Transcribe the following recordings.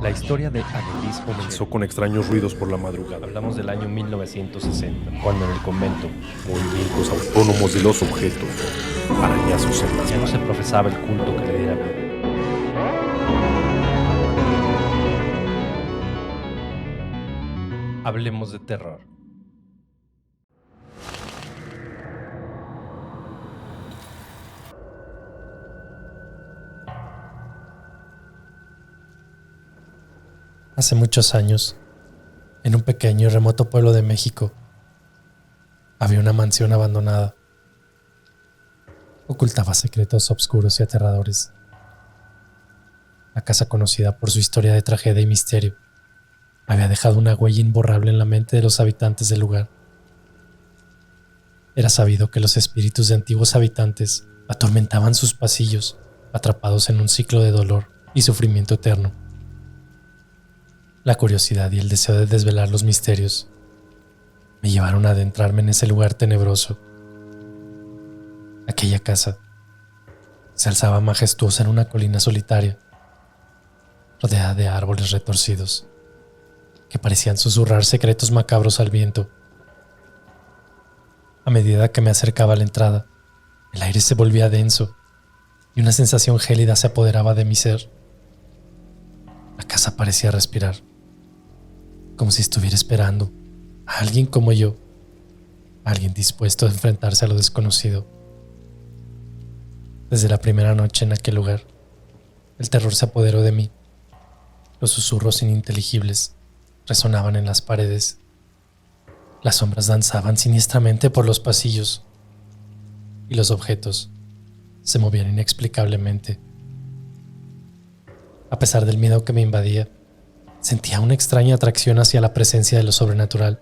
La historia de Anneliese Comenzó con extraños ruidos por la madrugada. Hablamos del año 1960, cuando en el convento Movimientos autónomos de los objetos. Arañazos en las ya no se paredes. profesaba el culto que le diera vida. Hablemos de terror. Hace muchos años, en un pequeño y remoto pueblo de México, había una mansión abandonada. Ocultaba secretos oscuros y aterradores. La casa, conocida por su historia de tragedia y misterio, había dejado una huella imborrable en la mente de los habitantes del lugar. Era sabido que los espíritus de antiguos habitantes atormentaban sus pasillos, atrapados en un ciclo de dolor y sufrimiento eterno. La curiosidad y el deseo de desvelar los misterios me llevaron a adentrarme en ese lugar tenebroso. Aquella casa se alzaba majestuosa en una colina solitaria, rodeada de árboles retorcidos que parecían susurrar secretos macabros al viento. A medida que me acercaba a la entrada, el aire se volvía denso y una sensación gélida se apoderaba de mi ser. La casa parecía respirar, como si estuviera esperando a alguien como yo, alguien dispuesto a enfrentarse a lo desconocido. Desde la primera noche en aquel lugar, el terror se apoderó de mí. Los susurros ininteligibles resonaban en las paredes. Las sombras danzaban siniestramente por los pasillos y los objetos se movían inexplicablemente. A pesar del miedo que me invadía, sentía una extraña atracción hacia la presencia de lo sobrenatural,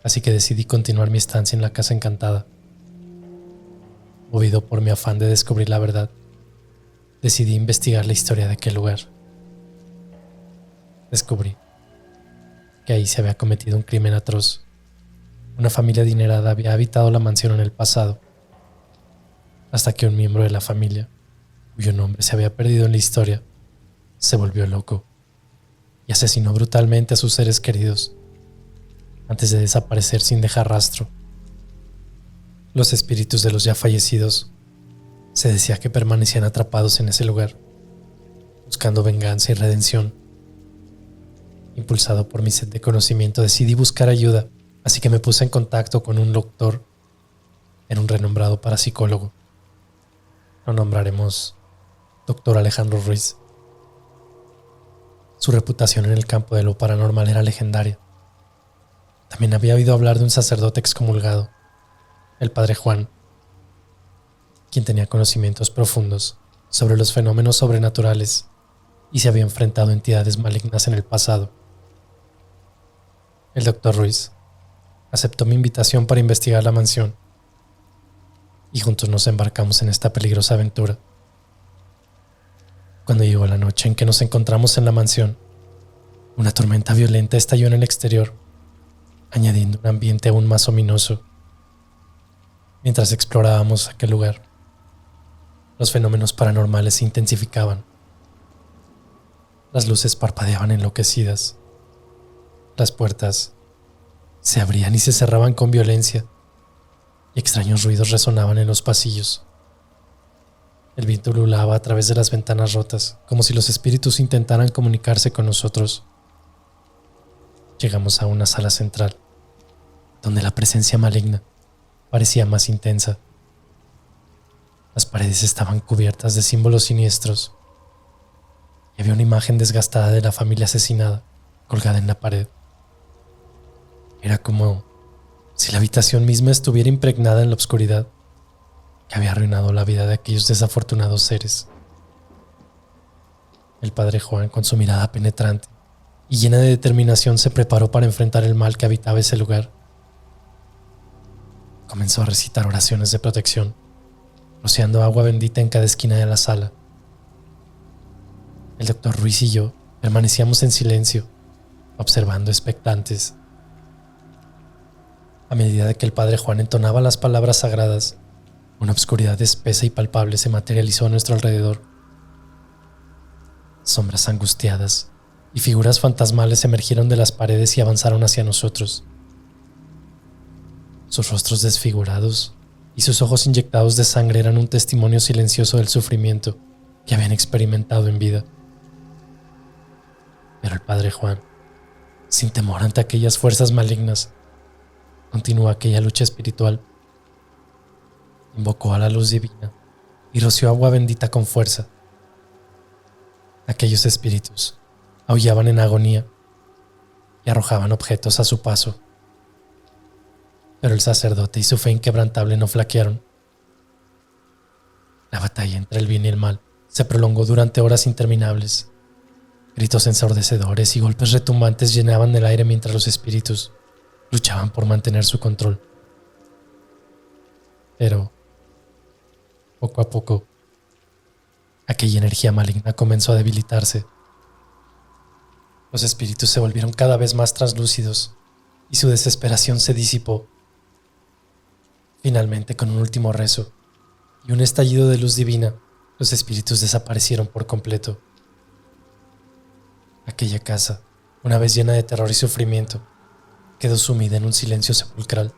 así que decidí continuar mi estancia en la casa encantada. Movido por mi afán de descubrir la verdad, decidí investigar la historia de aquel lugar. Descubrí que ahí se había cometido un crimen atroz. Una familia adinerada había habitado la mansión en el pasado, hasta que un miembro de la familia, cuyo nombre se había perdido en la historia, se volvió loco y asesinó brutalmente a sus seres queridos, antes de desaparecer sin dejar rastro. Los espíritus de los ya fallecidos se decía que permanecían atrapados en ese lugar, buscando venganza y redención. Impulsado por mi sed de conocimiento, decidí buscar ayuda, así que me puse en contacto con un doctor. Era un renombrado parapsicólogo. Lo nombraremos Dr. Alejandro Ruiz. Su reputación en el campo de lo paranormal era legendaria. También había oído hablar de un sacerdote excomulgado, el Padre Juan, quien tenía conocimientos profundos sobre los fenómenos sobrenaturales y se había enfrentado a entidades malignas en el pasado. El Dr. Ruiz aceptó mi invitación para investigar la mansión y juntos nos embarcamos en esta peligrosa aventura. Cuando llegó la noche en que nos encontramos en la mansión, una tormenta violenta estalló en el exterior, añadiendo un ambiente aún más ominoso. Mientras explorábamos aquel lugar, los fenómenos paranormales se intensificaban. Las luces parpadeaban enloquecidas. Las puertas se abrían y se cerraban con violencia, y extraños ruidos resonaban en los pasillos. El viento ululaba a través de las ventanas rotas, como si los espíritus intentaran comunicarse con nosotros. Llegamos a una sala central, donde la presencia maligna parecía más intensa. Las paredes estaban cubiertas de símbolos siniestros, y había una imagen desgastada de la familia asesinada colgada en la pared. Era como si la habitación misma estuviera impregnada en la oscuridad que había arruinado la vida de aquellos desafortunados seres. El Padre Juan, con su mirada penetrante y llena de determinación, se preparó para enfrentar el mal que habitaba ese lugar. Comenzó a recitar oraciones de protección, rociando agua bendita en cada esquina de la sala. El Dr. Ruiz y yo permanecíamos en silencio, observando expectantes. A medida que el Padre Juan entonaba las palabras sagradas, una obscuridad espesa y palpable se materializó a nuestro alrededor. Sombras angustiadas y figuras fantasmales emergieron de las paredes y avanzaron hacia nosotros. Sus rostros desfigurados y sus ojos inyectados de sangre eran un testimonio silencioso del sufrimiento que habían experimentado en vida. Pero el padre Juan, sin temor ante aquellas fuerzas malignas, continuó aquella lucha espiritual. Invocó a la luz divina y roció agua bendita con fuerza. Aquellos espíritus aullaban en agonía y arrojaban objetos a su paso. Pero el sacerdote y su fe inquebrantable no flaquearon. La batalla entre el bien y el mal se prolongó durante horas interminables. Gritos ensordecedores y golpes retumbantes llenaban el aire mientras los espíritus luchaban por mantener su control. Pero, poco a poco, aquella energía maligna comenzó a debilitarse. Los espíritus se volvieron cada vez más translúcidos y su desesperación se disipó. Finalmente, con un último rezo y un estallido de luz divina, los espíritus desaparecieron por completo. Aquella casa, una vez llena de terror y sufrimiento, quedó sumida en un silencio sepulcral.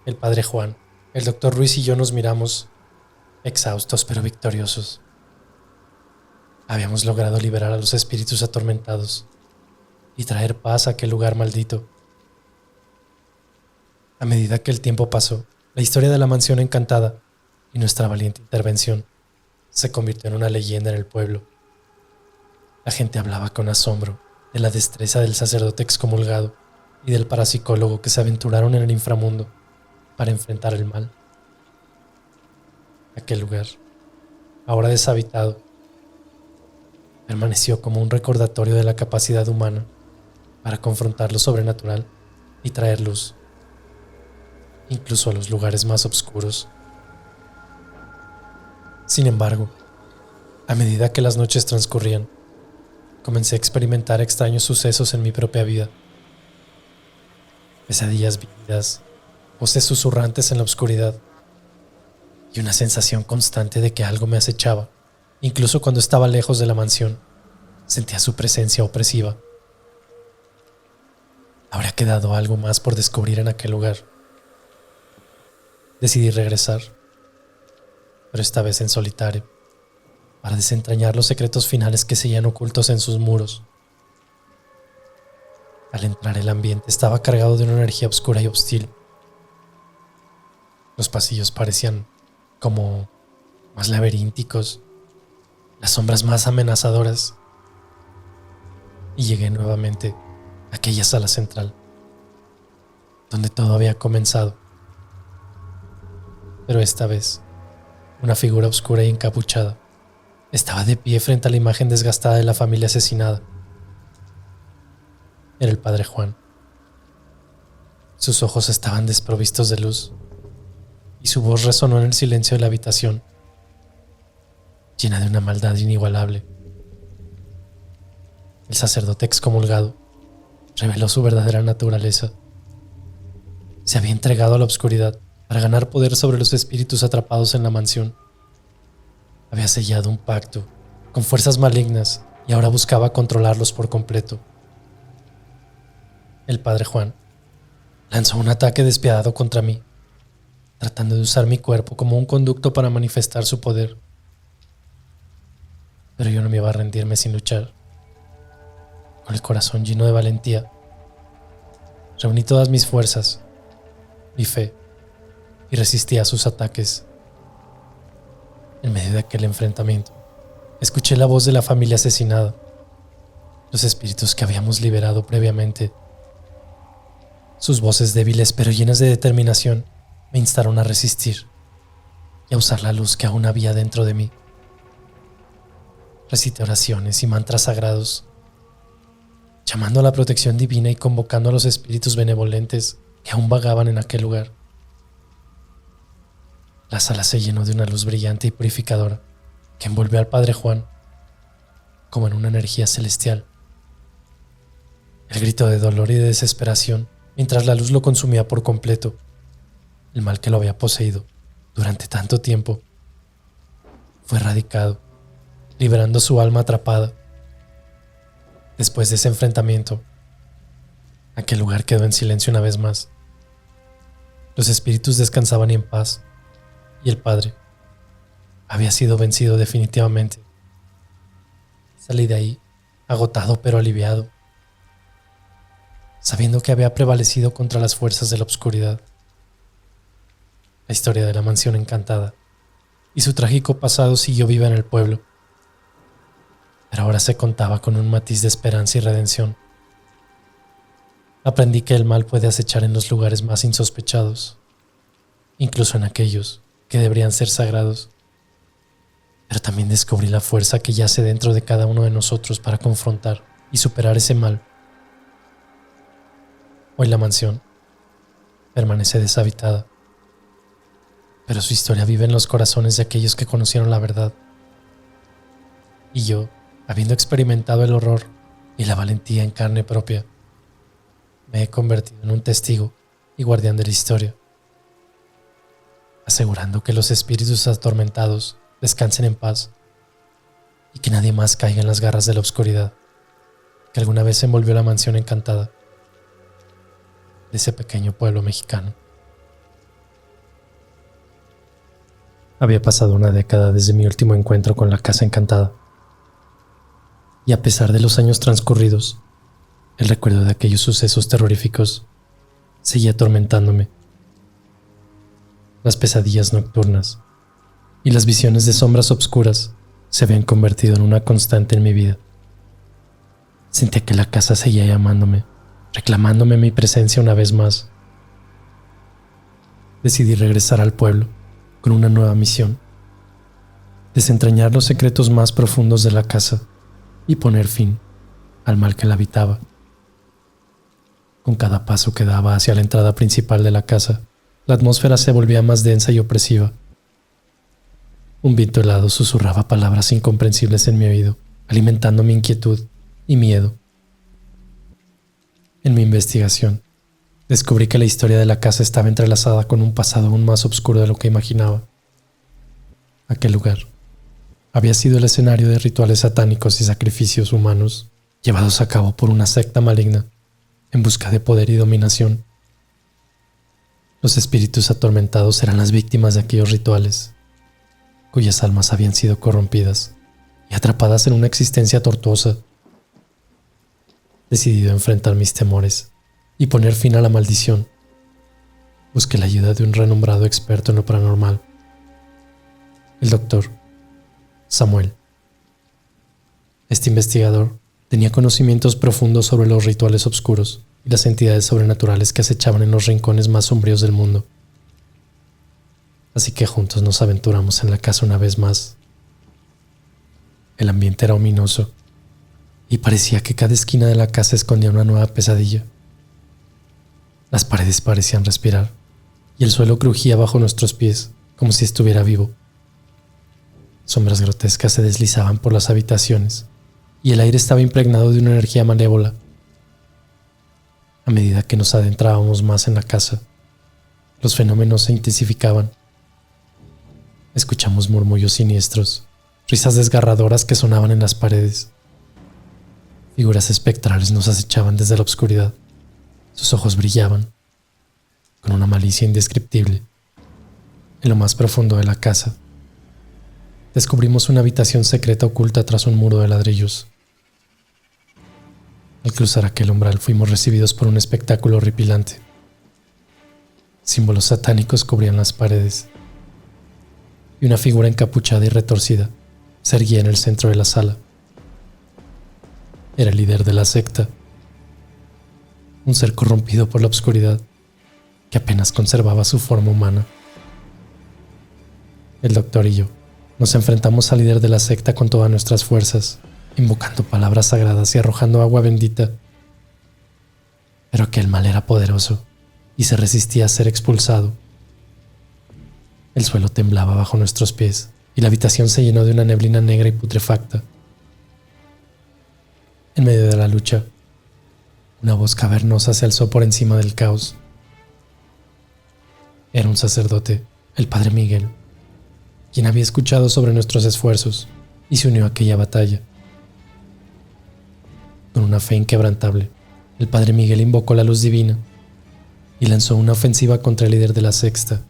El padre Juan, el doctor Ruiz y yo nos miramos, exhaustos pero victoriosos. Habíamos logrado liberar a los espíritus atormentados y traer paz a aquel lugar maldito. A medida que el tiempo pasó, la historia de la mansión encantada y nuestra valiente intervención se convirtió en una leyenda en el pueblo. La gente hablaba con asombro de la destreza del sacerdote excomulgado y del parapsicólogo que se aventuraron en el inframundo para enfrentar el mal. Aquel lugar, ahora deshabitado, permaneció como un recordatorio de la capacidad humana para confrontar lo sobrenatural y traer luz, incluso a los lugares más oscuros. Sin embargo, a medida que las noches transcurrían, comencé a experimentar extraños sucesos en mi propia vida. Pesadillas vívidas, voces susurrantes en la oscuridad y una sensación constante de que algo me acechaba. Incluso cuando estaba lejos de la mansión, sentía su presencia opresiva. Habría quedado algo más por descubrir en aquel lugar. Decidí regresar, pero esta vez en solitario, para desentrañar los secretos finales que seguían ocultos en sus muros. Al entrar, el ambiente estaba cargado de una energía oscura y hostil. Los pasillos parecían como más laberínticos, las sombras más amenazadoras. Y llegué nuevamente a aquella sala central, donde todo había comenzado. Pero esta vez, una figura oscura y encapuchada estaba de pie frente a la imagen desgastada de la familia asesinada. Era el padre Juan. Sus ojos estaban desprovistos de luz y su voz resonó en el silencio de la habitación, llena de una maldad inigualable. El sacerdote excomulgado reveló su verdadera naturaleza. Se había entregado a la oscuridad para ganar poder sobre los espíritus atrapados en la mansión. Había sellado un pacto con fuerzas malignas y ahora buscaba controlarlos por completo. El padre Juan lanzó un ataque despiadado contra mí, tratando de usar mi cuerpo como un conducto para manifestar su poder. Pero yo no me iba a rendirme sin luchar. Con el corazón lleno de valentía, reuní todas mis fuerzas, mi fe, y resistí a sus ataques. En medio de aquel enfrentamiento, escuché la voz de la familia asesinada, los espíritus que habíamos liberado previamente. Sus voces débiles pero llenas de determinación me instaron a resistir y a usar la luz que aún había dentro de mí. Recité oraciones y mantras sagrados, llamando a la protección divina y convocando a los espíritus benevolentes que aún vagaban en aquel lugar. La sala se llenó de una luz brillante y purificadora que envolvió al padre Juan como en una energía celestial. El grito de dolor y de desesperación mientras la luz lo consumía por completo. El mal que lo había poseído durante tanto tiempo fue erradicado, liberando su alma atrapada Después de ese enfrentamiento, aquel lugar quedó en silencio una vez más. Los espíritus descansaban en paz y el padre había sido vencido definitivamente. Salí de ahí, agotado pero aliviado, sabiendo que había prevalecido contra las fuerzas de la oscuridad. La historia de la mansión encantada y su trágico pasado siguió viva en el pueblo, pero ahora se contaba con un matiz de esperanza y redención. Aprendí que el mal puede acechar en los lugares más insospechados, incluso en aquellos que deberían ser sagrados. Pero también descubrí la fuerza que yace dentro de cada uno de nosotros para confrontar y superar ese mal. Hoy la mansión permanece deshabitada, pero su historia vive en los corazones de aquellos que conocieron la verdad. Y yo, habiendo experimentado el horror y la valentía en carne propia, me he convertido en un testigo y guardián de la historia, asegurando que los espíritus atormentados descansen en paz y que nadie más caiga en las garras de la oscuridad que alguna vez envolvió la mansión encantada de ese pequeño pueblo mexicano. Había pasado una década desde mi último encuentro con la casa encantada, y a pesar de los años transcurridos, el recuerdo de aquellos sucesos terroríficos seguía atormentándome. Las pesadillas nocturnas y las visiones de sombras obscuras se habían convertido en una constante en mi vida. Sentía que la casa seguía llamándome, reclamándome mi presencia una vez más. Decidí regresar al pueblo con una nueva misión: desentrañar los secretos más profundos de la casa y poner fin al mal que la habitaba. Con cada paso que daba hacia la entrada principal de la casa, la atmósfera se volvía más densa y opresiva. Un viento helado susurraba palabras incomprensibles en mi oído, alimentando mi inquietud y miedo. En mi investigación, descubrí que la historia de la casa estaba entrelazada con un pasado aún más oscuro de lo que imaginaba. Aquel lugar había sido el escenario de rituales satánicos y sacrificios humanos llevados a cabo por una secta maligna en busca de poder y dominación. Los espíritus atormentados eran las víctimas de aquellos rituales, cuyas almas habían sido corrompidas y atrapadas en una existencia tortuosa. Decidido a enfrentar mis temores y poner fin a la maldición, busqué la ayuda de un renombrado experto en lo paranormal, el doctor Samuel. Este investigador tenía conocimientos profundos sobre los rituales oscuros y las entidades sobrenaturales que acechaban en los rincones más sombríos del mundo. Así que juntos nos aventuramos en la casa una vez más. El ambiente era ominoso y parecía que cada esquina de la casa escondía una nueva pesadilla. Las paredes parecían respirar y el suelo crujía bajo nuestros pies como si estuviera vivo. Sombras grotescas se deslizaban por las habitaciones y el aire estaba impregnado de una energía malévola. A medida que nos adentrábamos más en la casa, los fenómenos se intensificaban. Escuchamos murmullos siniestros, risas desgarradoras que sonaban en las paredes. Figuras espectrales nos acechaban desde la oscuridad. Sus ojos brillaban con una malicia indescriptible. En lo más profundo de la casa, descubrimos una habitación secreta oculta tras un muro de ladrillos. Al cruzar aquel umbral fuimos recibidos por un espectáculo horripilante. Símbolos satánicos cubrían las paredes y una figura encapuchada y retorcida se erguía en el centro de la sala. Era el líder de la secta, un ser corrompido por la oscuridad que apenas conservaba su forma humana. El doctor y yo nos enfrentamos al líder de la secta con todas nuestras fuerzas, invocando palabras sagradas y arrojando agua bendita. Pero aquel mal era poderoso y se resistía a ser expulsado. El suelo temblaba bajo nuestros pies y la habitación se llenó de una neblina negra y putrefacta. En medio de la lucha, una voz cavernosa se alzó por encima del caos. Era un sacerdote, el padre Miguel, quien había escuchado sobre nuestros esfuerzos y se unió a aquella batalla. Con una fe inquebrantable, el padre Miguel invocó la luz divina y lanzó una ofensiva contra el líder de la secta.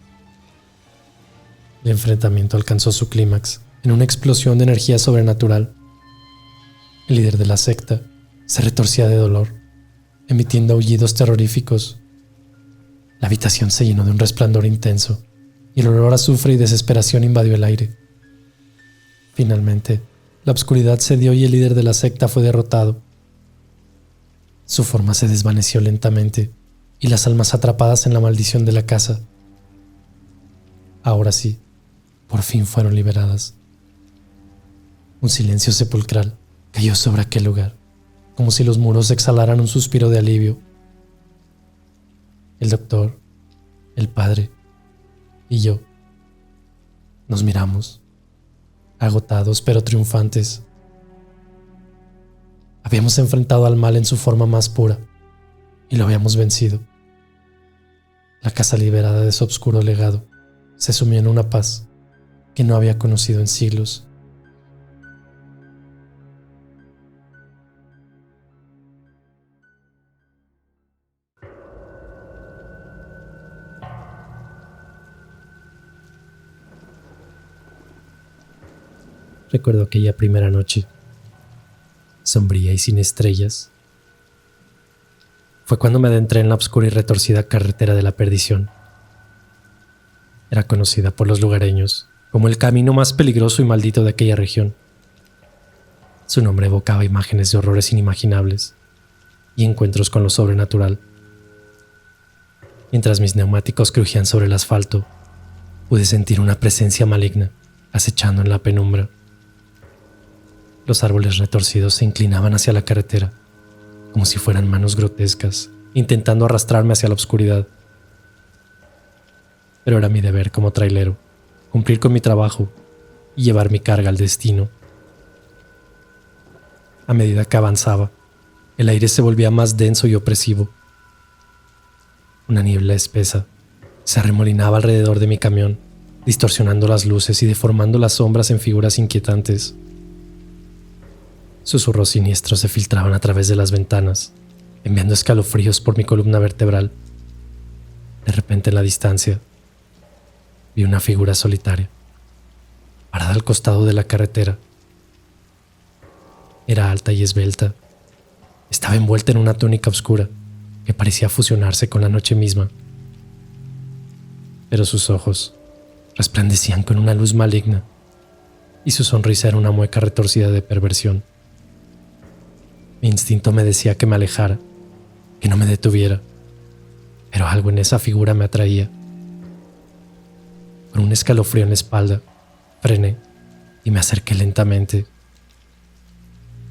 El enfrentamiento alcanzó su clímax en una explosión de energía sobrenatural. El líder de la secta se retorcía de dolor, emitiendo aullidos terroríficos. La habitación se llenó de un resplandor intenso y el olor a azufre y desesperación invadió el aire. Finalmente, la oscuridad cedió y el líder de la secta fue derrotado. Su forma se desvaneció lentamente y las almas atrapadas en la maldición de la casa, ahora sí, por fin fueron liberadas. Un silencio sepulcral cayó sobre aquel lugar, como si los muros exhalaran un suspiro de alivio. El doctor, el padre y yo nos miramos, agotados pero triunfantes. Habíamos enfrentado al mal en su forma más pura y lo habíamos vencido. La casa liberada de su oscuro legado se sumió en una paz que no había conocido en siglos. Recuerdo aquella primera noche, sombría y sin estrellas. Fue cuando me adentré en la oscura y retorcida carretera de la perdición. Era conocida por los lugareños como el camino más peligroso y maldito de aquella región. Su nombre evocaba imágenes de horrores inimaginables y encuentros con lo sobrenatural. Mientras mis neumáticos crujían sobre el asfalto, pude sentir una presencia maligna acechando en la penumbra. Los árboles retorcidos se inclinaban hacia la carretera, como si fueran manos grotescas, intentando arrastrarme hacia la oscuridad. Pero era mi deber como trailero, cumplir con mi trabajo y llevar mi carga al destino. A medida que avanzaba, el aire se volvía más denso y opresivo. Una niebla espesa se arremolinaba alrededor de mi camión, distorsionando las luces y deformando las sombras en figuras inquietantes. Susurros siniestros se filtraban a través de las ventanas, enviando escalofríos por mi columna vertebral. De repente, en la distancia, vi una figura solitaria, parada al costado de la carretera. Era alta y esbelta. Estaba envuelta en una túnica oscura que parecía fusionarse con la noche misma. Pero sus ojos resplandecían con una luz maligna y su sonrisa era una mueca retorcida de perversión. Mi instinto me decía que me alejara, que no me detuviera, pero algo en esa figura me atraía. Con un escalofrío en la espalda, frené y me acerqué lentamente.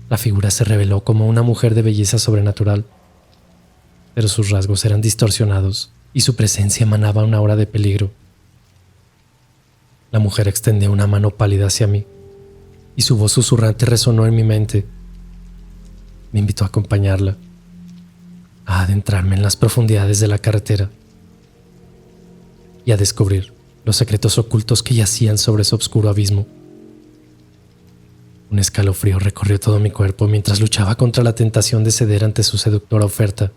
La figura se reveló como una mujer de belleza sobrenatural, pero sus rasgos eran distorsionados y su presencia emanaba una aura de peligro. La mujer extendió una mano pálida hacia mí y su voz susurrante resonó en mi mente. Me invitó a acompañarla, a adentrarme en las profundidades de la carretera y a descubrir los secretos ocultos que yacían sobre ese oscuro abismo. Un escalofrío recorrió todo mi cuerpo mientras luchaba contra la tentación de ceder ante su seductora oferta.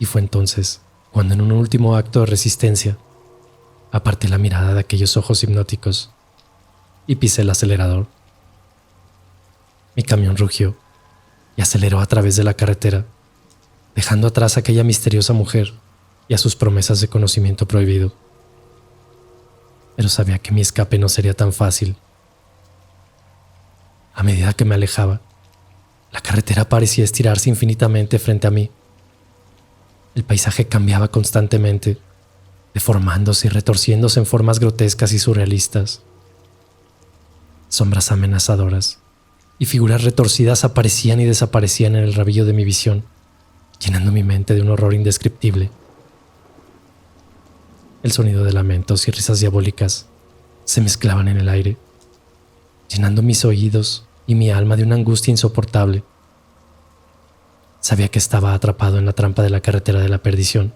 Y fue entonces cuando, en un último acto de resistencia, aparté la mirada de aquellos ojos hipnóticos y pisé el acelerador. Mi camión rugió y aceleró a través de la carretera, dejando atrás a aquella misteriosa mujer y a sus promesas de conocimiento prohibido. Pero sabía que mi escape no sería tan fácil. A medida que me alejaba, la carretera parecía estirarse infinitamente frente a mí. El paisaje cambiaba constantemente, deformándose y retorciéndose en formas grotescas y surrealistas. Sombras amenazadoras y figuras retorcidas aparecían y desaparecían en el rabillo de mi visión, llenando mi mente de un horror indescriptible. El sonido de lamentos y risas diabólicas se mezclaban en el aire, llenando mis oídos y mi alma de una angustia insoportable. Sabía que estaba atrapado en la trampa de la carretera de la perdición,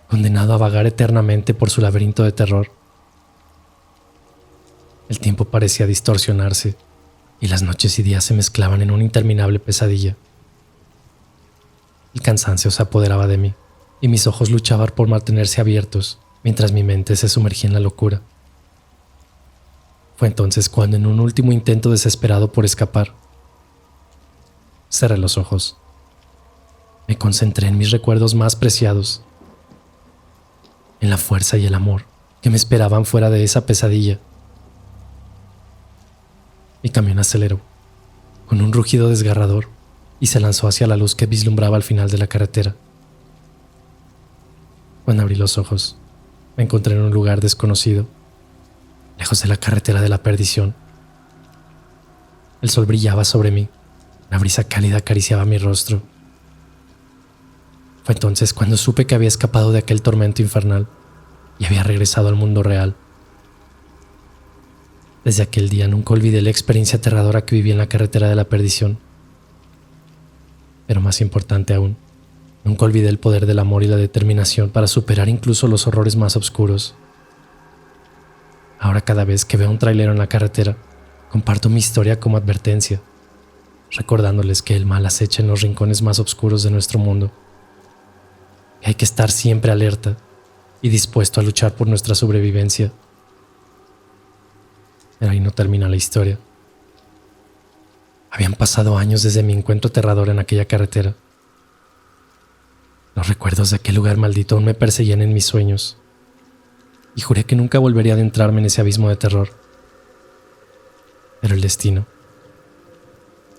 condenado a vagar eternamente por su laberinto de terror. El tiempo parecía distorsionarse y las noches y días se mezclaban en una interminable pesadilla. El cansancio se apoderaba de mí y mis ojos luchaban por mantenerse abiertos mientras mi mente se sumergía en la locura. Fue entonces cuando, en un último intento desesperado por escapar, cerré los ojos. Me concentré en mis recuerdos más preciados, en la fuerza y el amor que me esperaban fuera de esa pesadilla. Mi camión aceleró con un rugido desgarrador y se lanzó hacia la luz que vislumbraba al final de la carretera. Cuando abrí los ojos, me encontré en un lugar desconocido, lejos de la carretera de la perdición. El sol brillaba sobre mí, una brisa cálida acariciaba mi rostro. Fue entonces cuando supe que había escapado de aquel tormento infernal y había regresado al mundo real. Desde aquel día nunca olvidé la experiencia aterradora que viví en la carretera de la perdición. Pero más importante aún, nunca olvidé el poder del amor y la determinación para superar incluso los horrores más oscuros. Ahora, cada vez que veo un trailero en la carretera, comparto mi historia como advertencia, recordándoles que el mal acecha en los rincones más oscuros de nuestro mundo. Que hay que estar siempre alerta y dispuesto a luchar por nuestra sobrevivencia. Pero ahí no termina la historia. Habían pasado años desde mi encuentro aterrador en aquella carretera. Los recuerdos de aquel lugar maldito aún me perseguían en mis sueños, y juré que nunca volvería a adentrarme en ese abismo de terror. Pero el destino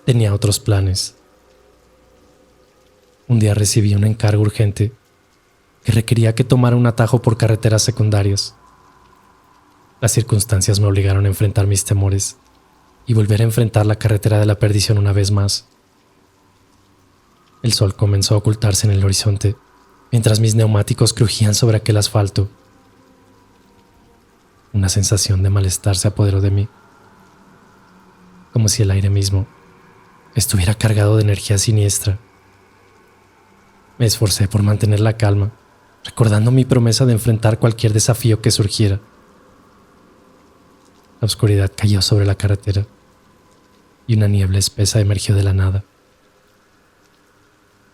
tenía otros planes. Un día recibí un encargo urgente que requería que tomara un atajo por carreteras secundarias. Las circunstancias me obligaron a enfrentar mis temores y volver a enfrentar la carretera de la perdición una vez más. El sol comenzó a ocultarse en el horizonte mientras mis neumáticos crujían sobre aquel asfalto. Una sensación de malestar se apoderó de mí, como si el aire mismo estuviera cargado de energía siniestra. Me esforcé por mantener la calma, recordando mi promesa de enfrentar cualquier desafío que surgiera. La oscuridad cayó sobre la carretera y una niebla espesa emergió de la nada.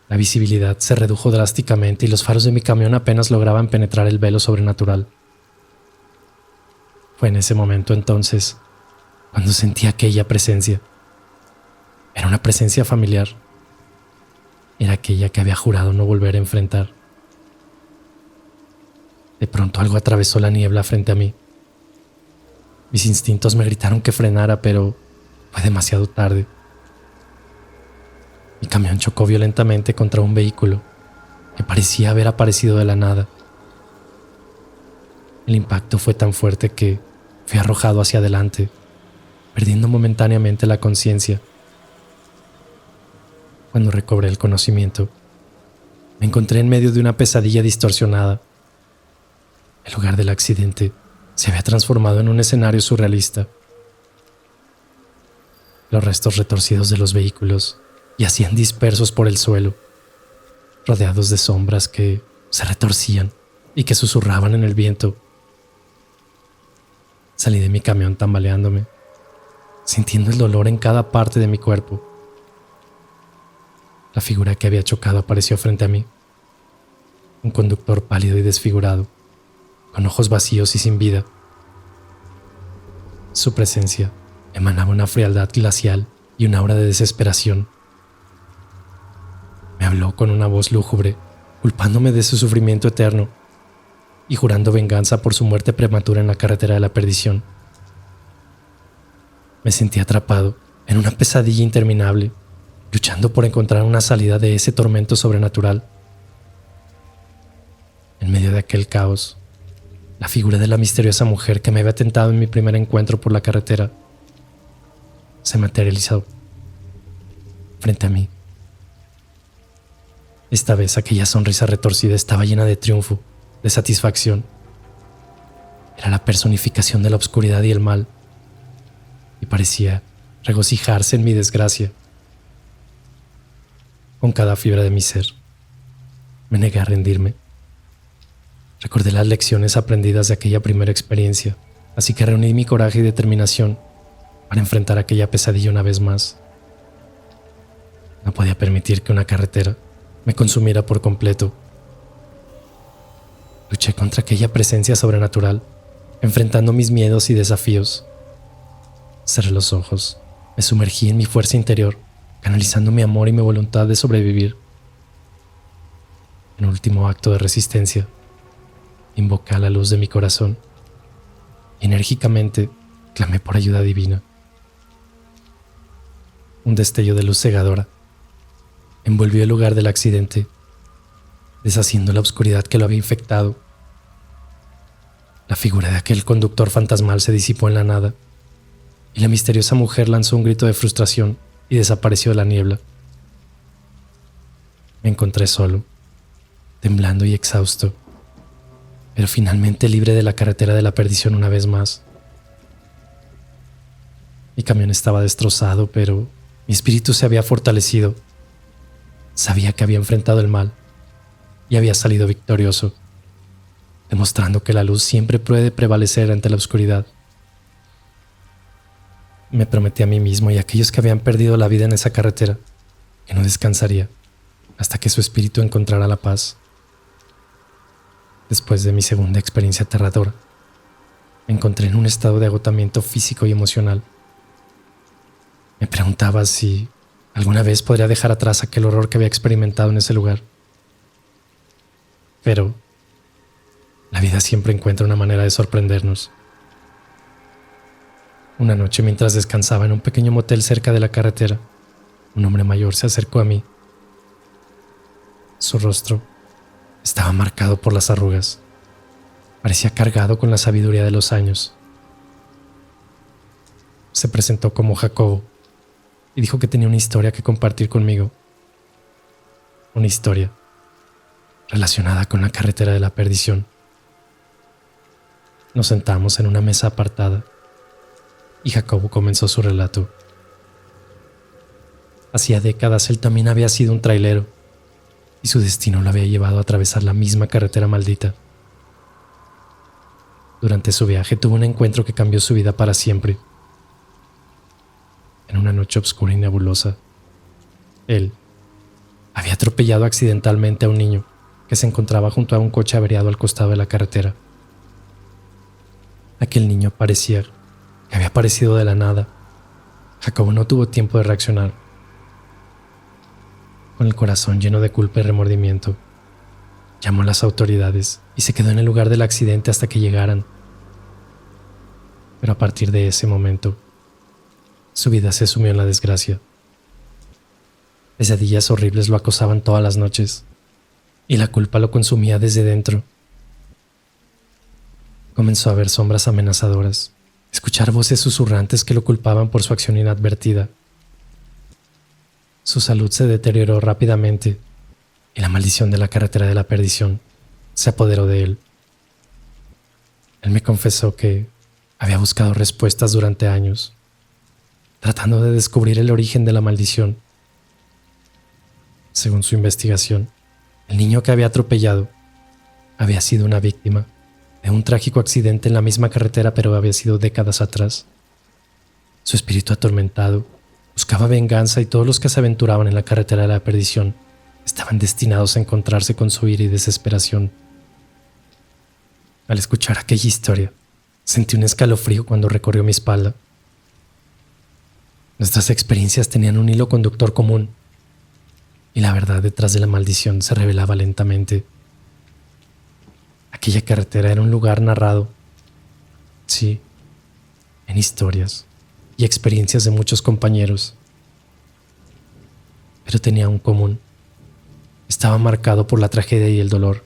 La visibilidad se redujo drásticamente y los faros de mi camión apenas lograban penetrar el velo sobrenatural. Fue en ese momento entonces cuando sentí aquella presencia. Era una presencia familiar. Era aquella que había jurado no volver a enfrentar. De pronto algo atravesó la niebla frente a mí. Mis instintos me gritaron que frenara, pero fue demasiado tarde. Mi camión chocó violentamente contra un vehículo que parecía haber aparecido de la nada. El impacto fue tan fuerte que fui arrojado hacia adelante, perdiendo momentáneamente la conciencia. Cuando recobré el conocimiento, me encontré en medio de una pesadilla distorsionada. El lugar del accidente se había transformado en un escenario surrealista. Los restos retorcidos de los vehículos yacían dispersos por el suelo, rodeados de sombras que se retorcían y que susurraban en el viento. Salí de mi camión tambaleándome, sintiendo el dolor en cada parte de mi cuerpo. La figura que había chocado apareció frente a mí. Un conductor pálido y desfigurado, con ojos vacíos y sin vida. Su presencia emanaba una frialdad glacial y un aura de desesperación. Me habló con una voz lúgubre, culpándome de su sufrimiento eterno y jurando venganza por su muerte prematura en la carretera de la perdición. Me sentí atrapado en una pesadilla interminable, luchando por encontrar una salida de ese tormento sobrenatural. En medio de aquel caos, la figura de la misteriosa mujer que me había tentado en mi primer encuentro por la carretera se materializó frente a mí. Esta vez aquella sonrisa retorcida estaba llena de triunfo, de satisfacción. Era la personificación de la oscuridad y el mal, y parecía regocijarse en mi desgracia. Con cada fibra de mi ser, me negué a rendirme. Recordé las lecciones aprendidas de aquella primera experiencia, así que reuní mi coraje y determinación para enfrentar aquella pesadilla una vez más. No podía permitir que una carretera me consumiera por completo. Luché contra aquella presencia sobrenatural, enfrentando mis miedos y desafíos. Cerré los ojos, me sumergí en mi fuerza interior, canalizando mi amor y mi voluntad de sobrevivir. En un último acto de resistencia, invoqué a la luz de mi corazón y enérgicamente clamé por ayuda divina. Un destello de luz cegadora envolvió el lugar del accidente, deshaciendo la oscuridad que lo había infectado. La figura de aquel conductor fantasmal se disipó en la nada y la misteriosa mujer lanzó un grito de frustración y desapareció de la niebla. Me encontré solo, temblando y exhausto, pero finalmente libre de la carretera de la perdición una vez más. Mi camión estaba destrozado, pero mi espíritu se había fortalecido. Sabía que había enfrentado el mal y había salido victorioso, demostrando que la luz siempre puede prevalecer ante la oscuridad. Me prometí a mí mismo y a aquellos que habían perdido la vida en esa carretera que no descansaría hasta que su espíritu encontrara la paz. Después de mi segunda experiencia aterradora, me encontré en un estado de agotamiento físico y emocional. Me preguntaba si alguna vez podría dejar atrás aquel horror que había experimentado en ese lugar. Pero la vida siempre encuentra una manera de sorprendernos. Una noche, mientras descansaba en un pequeño motel cerca de la carretera, un hombre mayor se acercó a mí. Su rostro estaba marcado por las arrugas. Parecía cargado con la sabiduría de los años. Se presentó como Jacobo y dijo que tenía una historia que compartir conmigo. Una historia relacionada con la carretera de la perdición. Nos sentamos en una mesa apartada y Jacobo comenzó su relato. Hacía décadas él también había sido un trailero y su destino lo había llevado a atravesar la misma carretera maldita. Durante su viaje tuvo un encuentro que cambió su vida para siempre. En una noche oscura y nebulosa, él había atropellado accidentalmente a un niño que se encontraba junto a un coche averiado al costado de la carretera. Aquel niño parecía que había aparecido de la nada. Jacobo no tuvo tiempo de reaccionar. Con el corazón lleno de culpa y remordimiento, llamó a las autoridades y se quedó en el lugar del accidente hasta que llegaran. Pero a partir de ese momento, su vida se sumió en la desgracia. Pesadillas horribles lo acosaban todas las noches y la culpa lo consumía desde dentro. Comenzó a ver sombras amenazadoras, escuchar voces susurrantes que lo culpaban por su acción inadvertida. Su salud se deterioró rápidamente y la maldición de la carretera de la perdición se apoderó de él. Él me confesó que había buscado respuestas durante años, tratando de descubrir el origen de la maldición. Según su investigación, el niño que había atropellado había sido una víctima de un trágico accidente en la misma carretera, pero había sido décadas atrás. Su espíritu atormentado buscaba venganza y todos los que se aventuraban en la carretera de la perdición estaban destinados a encontrarse con su ira y desesperación. Al escuchar aquella historia, sentí un escalofrío cuando recorrió mi espalda. Nuestras experiencias tenían un hilo conductor común, y la verdad detrás de la maldición se revelaba lentamente. Aquella carretera era un lugar narrado, sí, en historias y experiencias de muchos compañeros, pero tenía un común. Estaba marcado por la tragedia y el dolor,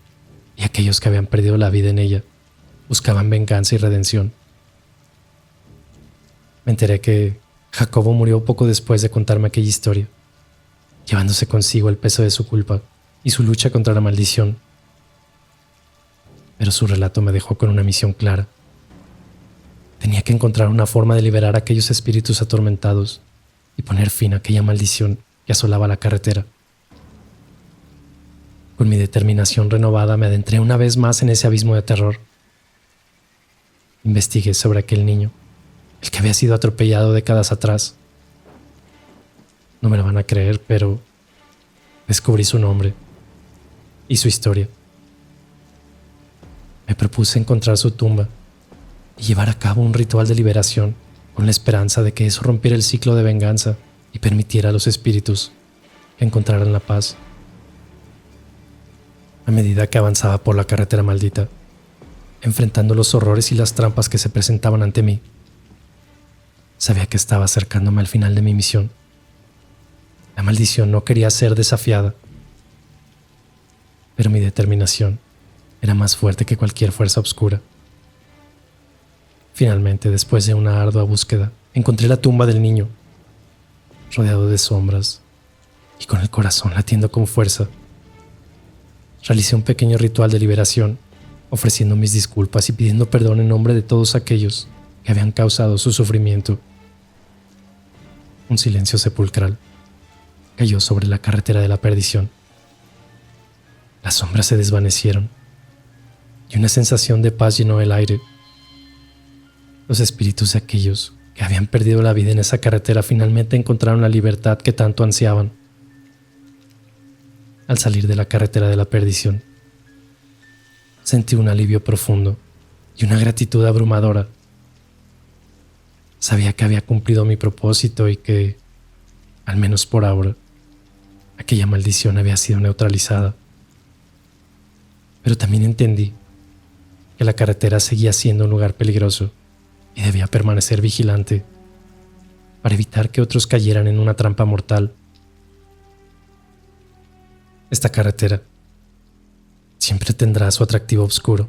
y aquellos que habían perdido la vida en ella buscaban venganza y redención. Me enteré que Jacobo murió poco después de contarme aquella historia, llevándose consigo el peso de su culpa y su lucha contra la maldición. Pero su relato me dejó con una misión clara. Tenía que encontrar una forma de liberar a aquellos espíritus atormentados y poner fin a aquella maldición que asolaba la carretera. Con mi determinación renovada me adentré una vez más en ese abismo de terror. Investigué sobre aquel niño el que había sido atropellado décadas atrás. No me lo van a creer, pero descubrí su nombre y su historia. Me propuse encontrar su tumba y llevar a cabo un ritual de liberación con la esperanza de que eso rompiera el ciclo de venganza y permitiera a los espíritus que encontraran la paz. A medida que avanzaba por la carretera maldita, enfrentando los horrores y las trampas que se presentaban ante mí, sabía que estaba acercándome al final de mi misión. La maldición no quería ser desafiada, pero mi determinación era más fuerte que cualquier fuerza oscura. Finalmente, después de una ardua búsqueda, encontré la tumba del niño, rodeado de sombras y con el corazón latiendo con fuerza. Realicé un pequeño ritual de liberación, ofreciendo mis disculpas y pidiendo perdón en nombre de todos aquellos que habían causado su sufrimiento. Un silencio sepulcral cayó sobre la carretera de la perdición. Las sombras se desvanecieron y una sensación de paz llenó el aire. Los espíritus de aquellos que habían perdido la vida en esa carretera finalmente encontraron la libertad que tanto ansiaban. Al salir de la carretera de la perdición, sentí un alivio profundo y una gratitud abrumadora. Sabía que había cumplido mi propósito y que, al menos por ahora, aquella maldición había sido neutralizada. Pero también entendí que la carretera seguía siendo un lugar peligroso y debía permanecer vigilante para evitar que otros cayeran en una trampa mortal. Esta carretera siempre tendrá su atractivo oscuro,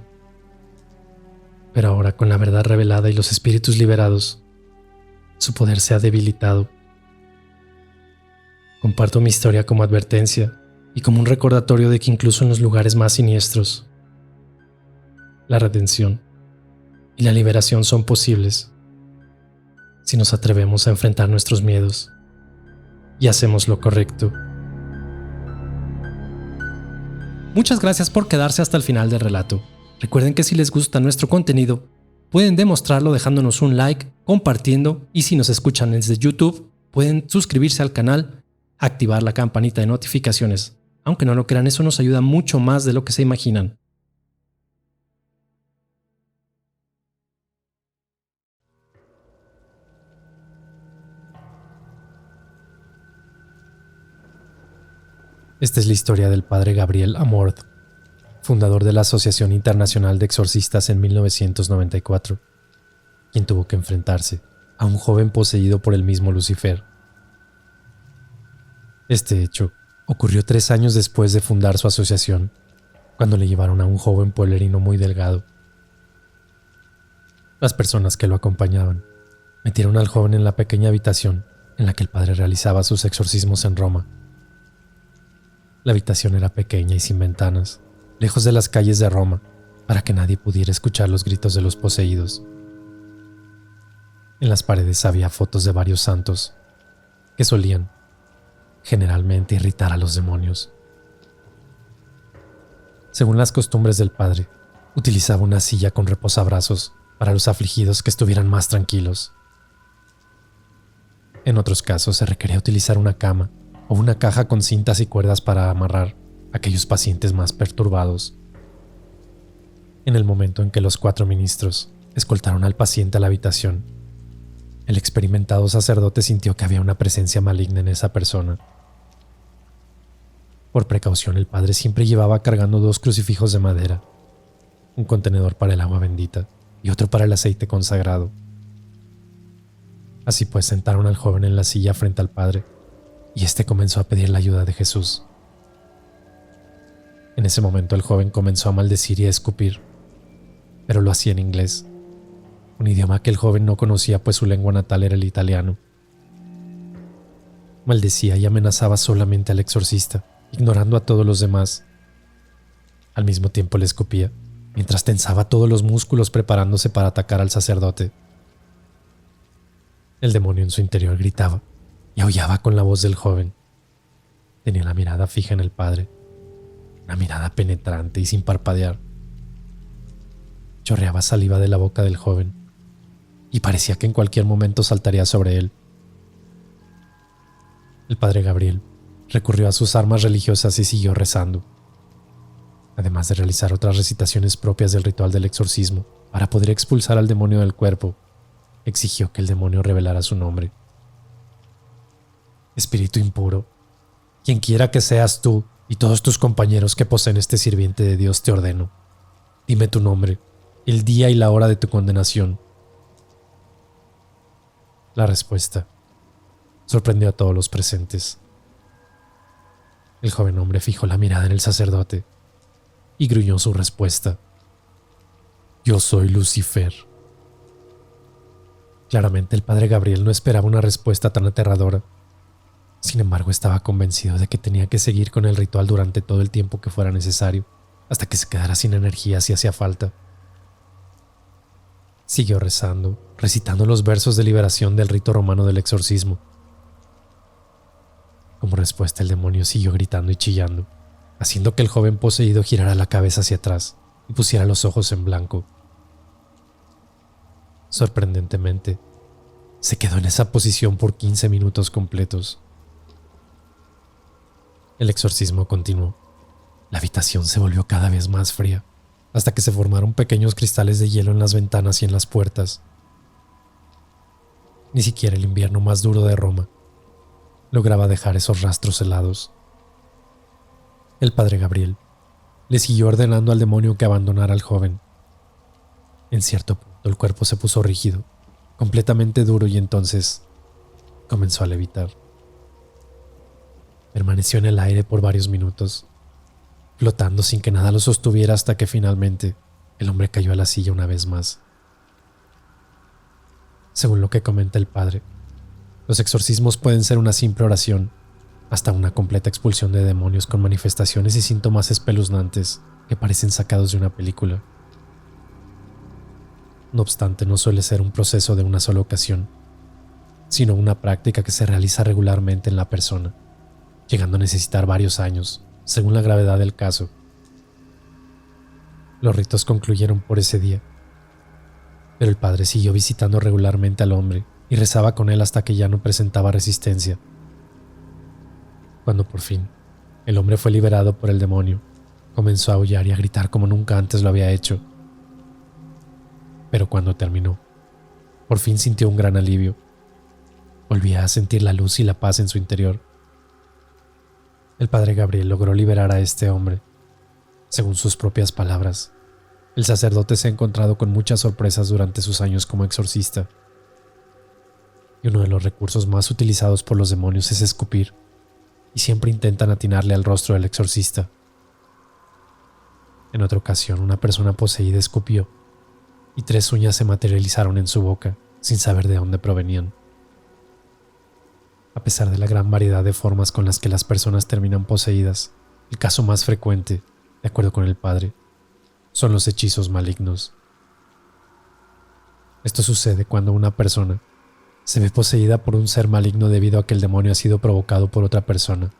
pero ahora con la verdad revelada y los espíritus liberados, su poder se ha debilitado. Comparto mi historia como advertencia y como un recordatorio de que incluso en los lugares más siniestros, la redención y la liberación son posibles si nos atrevemos a enfrentar nuestros miedos y hacemos lo correcto. Muchas gracias por quedarse hasta el final del relato. Recuerden que si les gusta nuestro contenido, pueden demostrarlo dejándonos un like, compartiendo y si nos escuchan desde YouTube, pueden suscribirse al canal, activar la campanita de notificaciones. Aunque no lo crean, eso nos ayuda mucho más de lo que se imaginan. Esta es la historia del padre Gabriel Amorth, fundador de la Asociación Internacional de Exorcistas en 1994, quien tuvo que enfrentarse a un joven poseído por el mismo Lucifer. Este hecho ocurrió 3 años después de fundar su asociación, cuando le llevaron a un joven pueblerino muy delgado. Las personas que lo acompañaban metieron al joven en la pequeña habitación en la que el padre realizaba sus exorcismos en Roma. La habitación era pequeña y sin ventanas, lejos de las calles de Roma, para que nadie pudiera escuchar los gritos de los poseídos. En las paredes había fotos de varios santos que solían, generalmente, irritar a los demonios. Según las costumbres del padre, utilizaba una silla con reposabrazos para los afligidos que estuvieran más tranquilos. En otros casos se requería utilizar una cama o una caja con cintas y cuerdas para amarrar a aquellos pacientes más perturbados. En el momento en que los 4 ministros escoltaron al paciente a la habitación, el experimentado sacerdote sintió que había una presencia maligna en esa persona. Por precaución, el padre siempre llevaba cargando 2 crucifijos de madera, un contenedor para el agua bendita y otro para el aceite consagrado. Así pues, sentaron al joven en la silla frente al padre y este comenzó a pedir la ayuda de Jesús. En ese momento el joven comenzó a maldecir y a escupir, pero lo hacía en inglés, un idioma que el joven no conocía pues su lengua natal era el italiano. Maldecía y amenazaba solamente al exorcista, ignorando a todos los demás. Al mismo tiempo le escupía, mientras tensaba todos los músculos preparándose para atacar al sacerdote. El demonio en su interior gritaba y aullaba con la voz del joven. Tenía la mirada fija en el padre, una mirada penetrante y sin parpadear. Chorreaba saliva de la boca del joven, y parecía que en cualquier momento saltaría sobre él. El padre Gabriel recurrió a sus armas religiosas y siguió rezando, además de realizar otras recitaciones propias del ritual del exorcismo para poder expulsar al demonio del cuerpo. Exigió que el demonio revelara su nombre. Espíritu impuro, quien quiera que seas tú y todos tus compañeros que poseen este sirviente de Dios, te ordeno. Dime tu nombre, el día y la hora de tu condenación. La respuesta sorprendió a todos los presentes. El joven hombre fijó la mirada en el sacerdote y gruñó su respuesta. Yo soy Lucifer. Claramente el padre Gabriel no esperaba una respuesta tan aterradora. Sin embargo, estaba convencido de que tenía que seguir con el ritual durante todo el tiempo que fuera necesario, hasta que se quedara sin energía si hacía falta. Siguió rezando, recitando los versos de liberación del rito romano del exorcismo. Como respuesta, el demonio siguió gritando y chillando, haciendo que el joven poseído girara la cabeza hacia atrás y pusiera los ojos en blanco. Sorprendentemente, se quedó en esa posición por 15 minutos completos. El exorcismo continuó. La habitación se volvió cada vez más fría, hasta que se formaron pequeños cristales de hielo en las ventanas y en las puertas. Ni siquiera el invierno más duro de Roma lograba dejar esos rastros helados. El padre Gabriel le siguió ordenando al demonio que abandonara al joven. En cierto punto el cuerpo se puso rígido, completamente duro, y entonces comenzó a levitar. Permaneció en el aire por varios minutos, flotando sin que nada lo sostuviera, hasta que finalmente el hombre cayó a la silla una vez más. Según lo que comenta el padre, los exorcismos pueden ser una simple oración, hasta una completa expulsión de demonios con manifestaciones y síntomas espeluznantes que parecen sacados de una película. No obstante, no suele ser un proceso de una sola ocasión, sino una práctica que se realiza regularmente en la persona, llegando a necesitar varios años, según la gravedad del caso. Los ritos concluyeron por ese día, pero el padre siguió visitando regularmente al hombre y rezaba con él hasta que ya no presentaba resistencia. Cuando por fin el hombre fue liberado por el demonio, comenzó a aullar y a gritar como nunca antes lo había hecho. Pero cuando terminó, por fin sintió un gran alivio. Volvía a sentir la luz y la paz en su interior. El padre Gabriel logró liberar a este hombre. Según sus propias palabras, el sacerdote se ha encontrado con muchas sorpresas durante sus años como exorcista. Y uno de los recursos más utilizados por los demonios es escupir, y siempre intentan atinarle al rostro del exorcista. En otra ocasión, una persona poseída escupió, y 3 uñas se materializaron en su boca, sin saber de dónde provenían. A pesar de la gran variedad de formas con las que las personas terminan poseídas, el caso más frecuente, de acuerdo con el padre, son los hechizos malignos. Esto sucede cuando una persona se ve poseída por un ser maligno debido a que el demonio ha sido provocado por otra persona,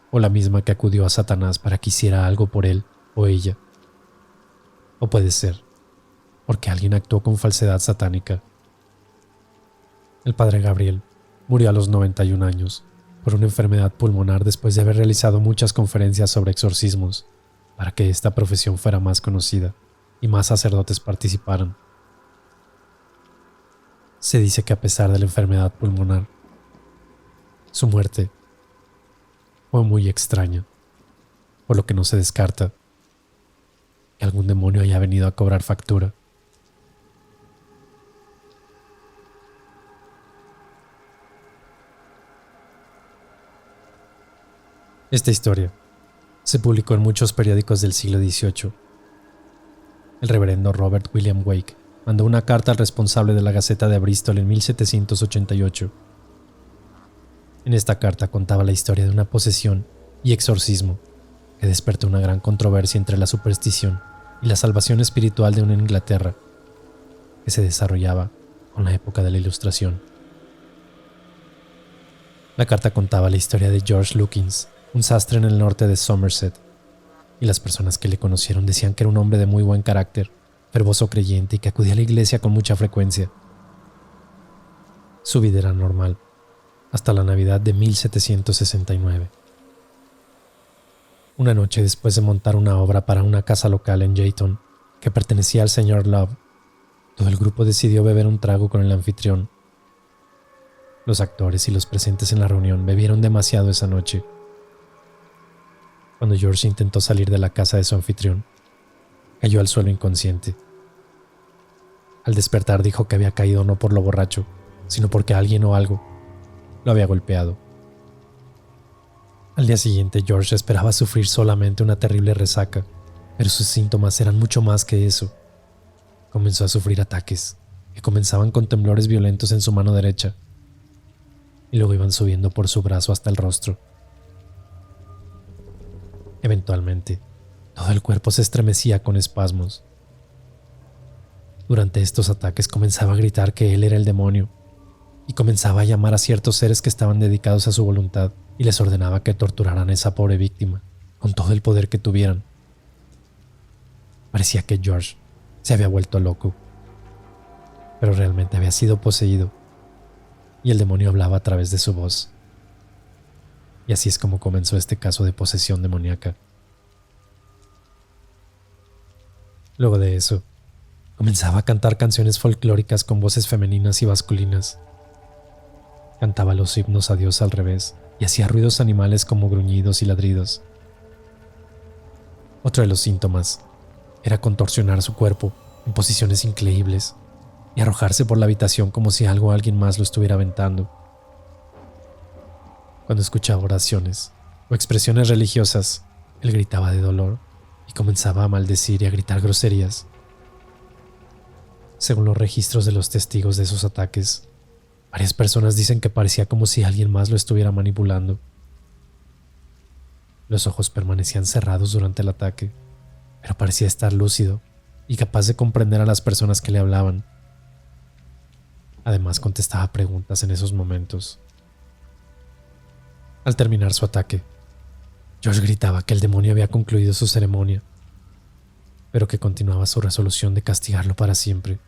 o la misma que acudió a Satanás para que hiciera algo por él o ella. O puede ser porque alguien actuó con falsedad satánica. El padre Gabriel murió a los 91 años por una enfermedad pulmonar después de haber realizado muchas conferencias sobre exorcismos para que esta profesión fuera más conocida y más sacerdotes participaran. Se dice que a pesar de la enfermedad pulmonar, su muerte fue muy extraña, por lo que no se descarta que algún demonio haya venido a cobrar factura. Esta historia se publicó en muchos periódicos del siglo XVIII. El reverendo Robert William Wake mandó una carta al responsable de la Gaceta de Bristol en 1788. En esta carta contaba la historia de una posesión y exorcismo que despertó una gran controversia entre la superstición y la salvación espiritual de una Inglaterra que se desarrollaba con la época de la Ilustración. La carta contaba la historia de George Lukins, un sastre en el norte de Somerset, y las personas que le conocieron decían que era un hombre de muy buen carácter, fervoroso creyente y que acudía a la iglesia con mucha frecuencia. Su vida era normal, hasta la Navidad de 1769. Una noche después de montar una obra para una casa local en Jayton, que pertenecía al señor Love, todo el grupo decidió beber un trago con el anfitrión. Los actores y los presentes en la reunión bebieron demasiado esa noche. Cuando George intentó salir de la casa de su anfitrión, cayó al suelo inconsciente. Al despertar dijo que había caído no por lo borracho, sino porque alguien o algo lo había golpeado. Al día siguiente, George esperaba sufrir solamente una terrible resaca, pero sus síntomas eran mucho más que eso. Comenzó a sufrir ataques, que comenzaban con temblores violentos en su mano derecha, y luego iban subiendo por su brazo hasta el rostro. Eventualmente, todo el cuerpo se estremecía con espasmos. Durante estos ataques comenzaba a gritar que él era el demonio, y comenzaba a llamar a ciertos seres que estaban dedicados a su voluntad y les ordenaba que torturaran a esa pobre víctima con todo el poder que tuvieran. Parecía que George se había vuelto loco, pero realmente había sido poseído y el demonio hablaba a través de su voz. Y así es como comenzó este caso de posesión demoníaca. Luego de eso, comenzaba a cantar canciones folclóricas con voces femeninas y masculinas. Cantaba los himnos a Dios al revés y hacía ruidos animales como gruñidos y ladridos. Otro de los síntomas era contorsionar su cuerpo en posiciones increíbles y arrojarse por la habitación como si algo o alguien más lo estuviera aventando. Cuando escuchaba oraciones o expresiones religiosas, él gritaba de dolor y comenzaba a maldecir y a gritar groserías. Según los registros de los testigos de esos ataques, varias personas dicen que parecía como si alguien más lo estuviera manipulando. Los ojos permanecían cerrados durante el ataque, pero parecía estar lúcido y capaz de comprender a las personas que le hablaban. Además, contestaba preguntas en esos momentos. Al terminar su ataque, George gritaba que el demonio había concluido su ceremonia, pero que continuaba su resolución de castigarlo para siempre.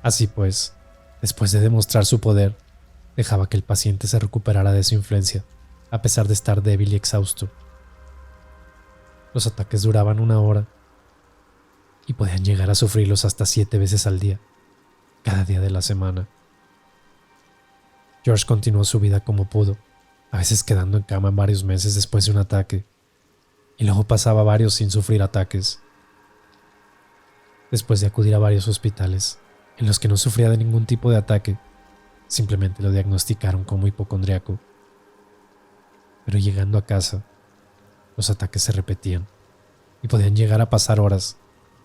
Así pues, después de demostrar su poder, dejaba que el paciente se recuperara de su influencia, a pesar de estar débil y exhausto. Los ataques duraban 1 hora y podían llegar a sufrirlos hasta 7 veces al día, cada día de la semana. George continuó su vida como pudo, a veces quedando en cama en varios meses después de un ataque, y luego pasaba varios sin sufrir ataques. Después de acudir a varios hospitales, en los que no sufría de ningún tipo de ataque, simplemente lo diagnosticaron como hipocondriaco. Pero llegando a casa, los ataques se repetían y podían llegar a pasar horas,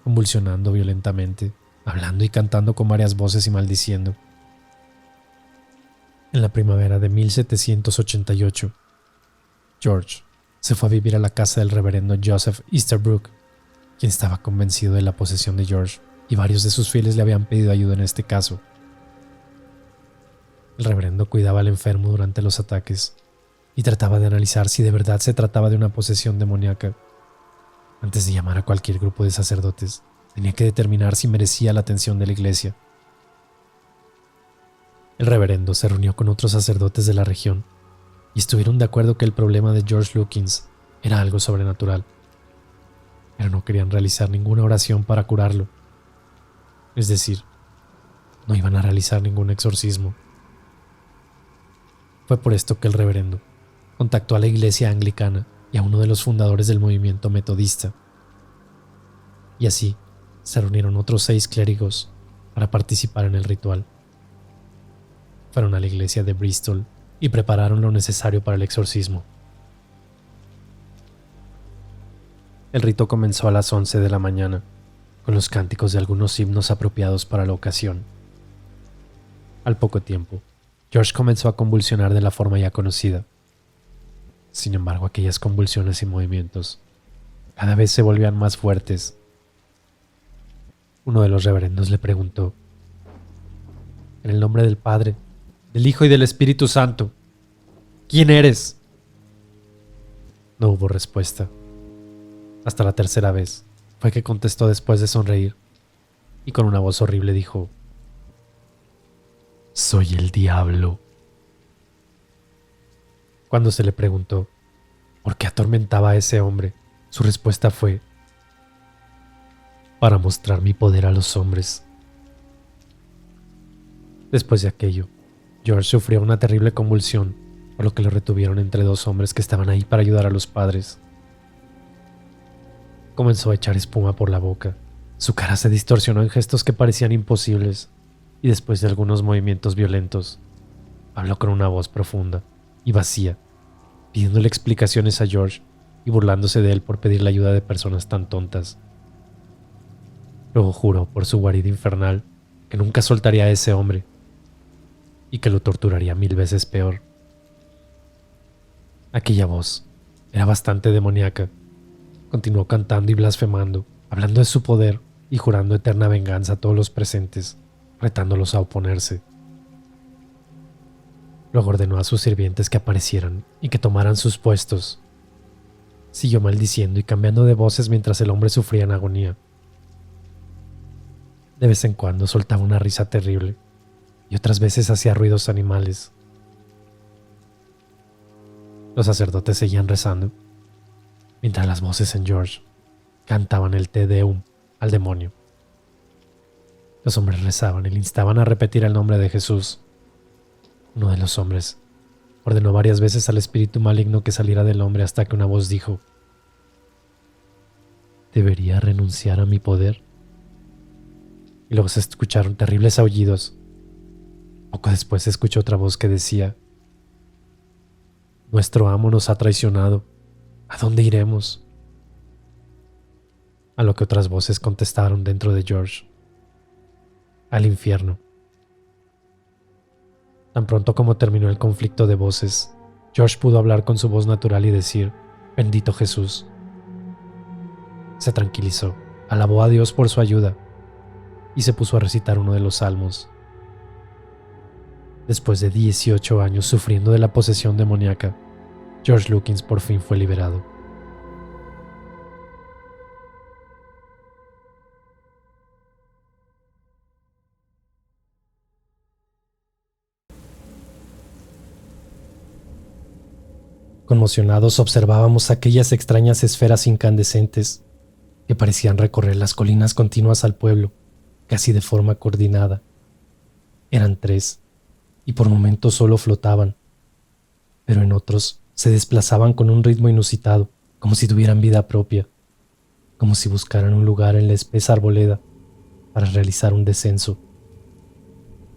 convulsionando violentamente, hablando y cantando con varias voces y maldiciendo. En la primavera de 1788, George se fue a vivir a la casa del reverendo Joseph Easterbrook, quien estaba convencido de la posesión de George, y varios de sus fieles le habían pedido ayuda en este caso. El reverendo cuidaba al enfermo durante los ataques y trataba de analizar si de verdad se trataba de una posesión demoníaca. Antes de llamar a cualquier grupo de sacerdotes, tenía que determinar si merecía la atención de la iglesia. El reverendo se reunió con otros sacerdotes de la región y estuvieron de acuerdo que el problema de George Lukins era algo sobrenatural, pero no querían realizar ninguna oración para curarlo. Es decir, no iban a realizar ningún exorcismo. Fue por esto que el reverendo contactó a la iglesia anglicana y a uno de los fundadores del movimiento metodista. Y así se reunieron otros 6 clérigos para participar en el ritual. Fueron a la iglesia de Bristol y prepararon lo necesario para el exorcismo. El rito comenzó a las 11 de la mañana, con los cánticos de algunos himnos apropiados para la ocasión. Al poco tiempo, George comenzó a convulsionar de la forma ya conocida. Sin embargo, aquellas convulsiones y movimientos cada vez se volvían más fuertes. Uno de los reverendos le preguntó: «En el nombre del Padre, del Hijo y del Espíritu Santo, ¿quién eres?». No hubo respuesta. Hasta la tercera vez fue que contestó después de sonreír y con una voz horrible dijo: Soy el diablo. Cuando se le preguntó por qué atormentaba a ese hombre, su respuesta fue: para mostrar mi poder a los hombres. Después de aquello, George sufrió una terrible convulsión, por lo que lo retuvieron entre dos hombres que estaban ahí para ayudar a los padres. Comenzó a echar espuma por la boca. Su cara se distorsionó en gestos que parecían imposibles, y después de algunos movimientos violentos, habló con una voz profunda y vacía, pidiéndole explicaciones a George y burlándose de él por pedirle ayuda de personas tan tontas. Luego juró por su guarida infernal que nunca soltaría a ese hombre y que lo torturaría 1000 veces peor. Aquella voz era bastante demoníaca. Continuó cantando y blasfemando, hablando de su poder y jurando eterna venganza a todos los presentes, retándolos a oponerse. Luego ordenó a sus sirvientes que aparecieran y que tomaran sus puestos. Siguió maldiciendo y cambiando de voces mientras el hombre sufría en agonía. De vez en cuando soltaba una risa terrible y otras veces hacía ruidos animales. Los sacerdotes seguían rezando, mientras las voces en George cantaban el Te Deum al demonio. Los hombres rezaban y le instaban a repetir el nombre de Jesús. Uno de los hombres ordenó varias veces al espíritu maligno que saliera del hombre hasta que una voz dijo: ¿debería renunciar a mi poder? Y luego se escucharon terribles aullidos. Poco después se escuchó otra voz que decía: nuestro amo nos ha traicionado. ¿A dónde iremos? A lo que otras voces contestaron dentro de George: al infierno. Tan pronto como terminó el conflicto de voces, George pudo hablar con su voz natural y decir: bendito Jesús. Se tranquilizó, alabó a Dios por su ayuda y se puso a recitar uno de los salmos. Después de 18 años sufriendo de la posesión demoníaca, George Lukins por fin fue liberado. Conmocionados observábamos aquellas extrañas esferas incandescentes que parecían recorrer las colinas continuas al pueblo, casi de forma coordinada. Eran 3, y por momentos solo flotaban, pero en otros se desplazaban con un ritmo inusitado, como si tuvieran vida propia, como si buscaran un lugar en la espesa arboleda para realizar un descenso.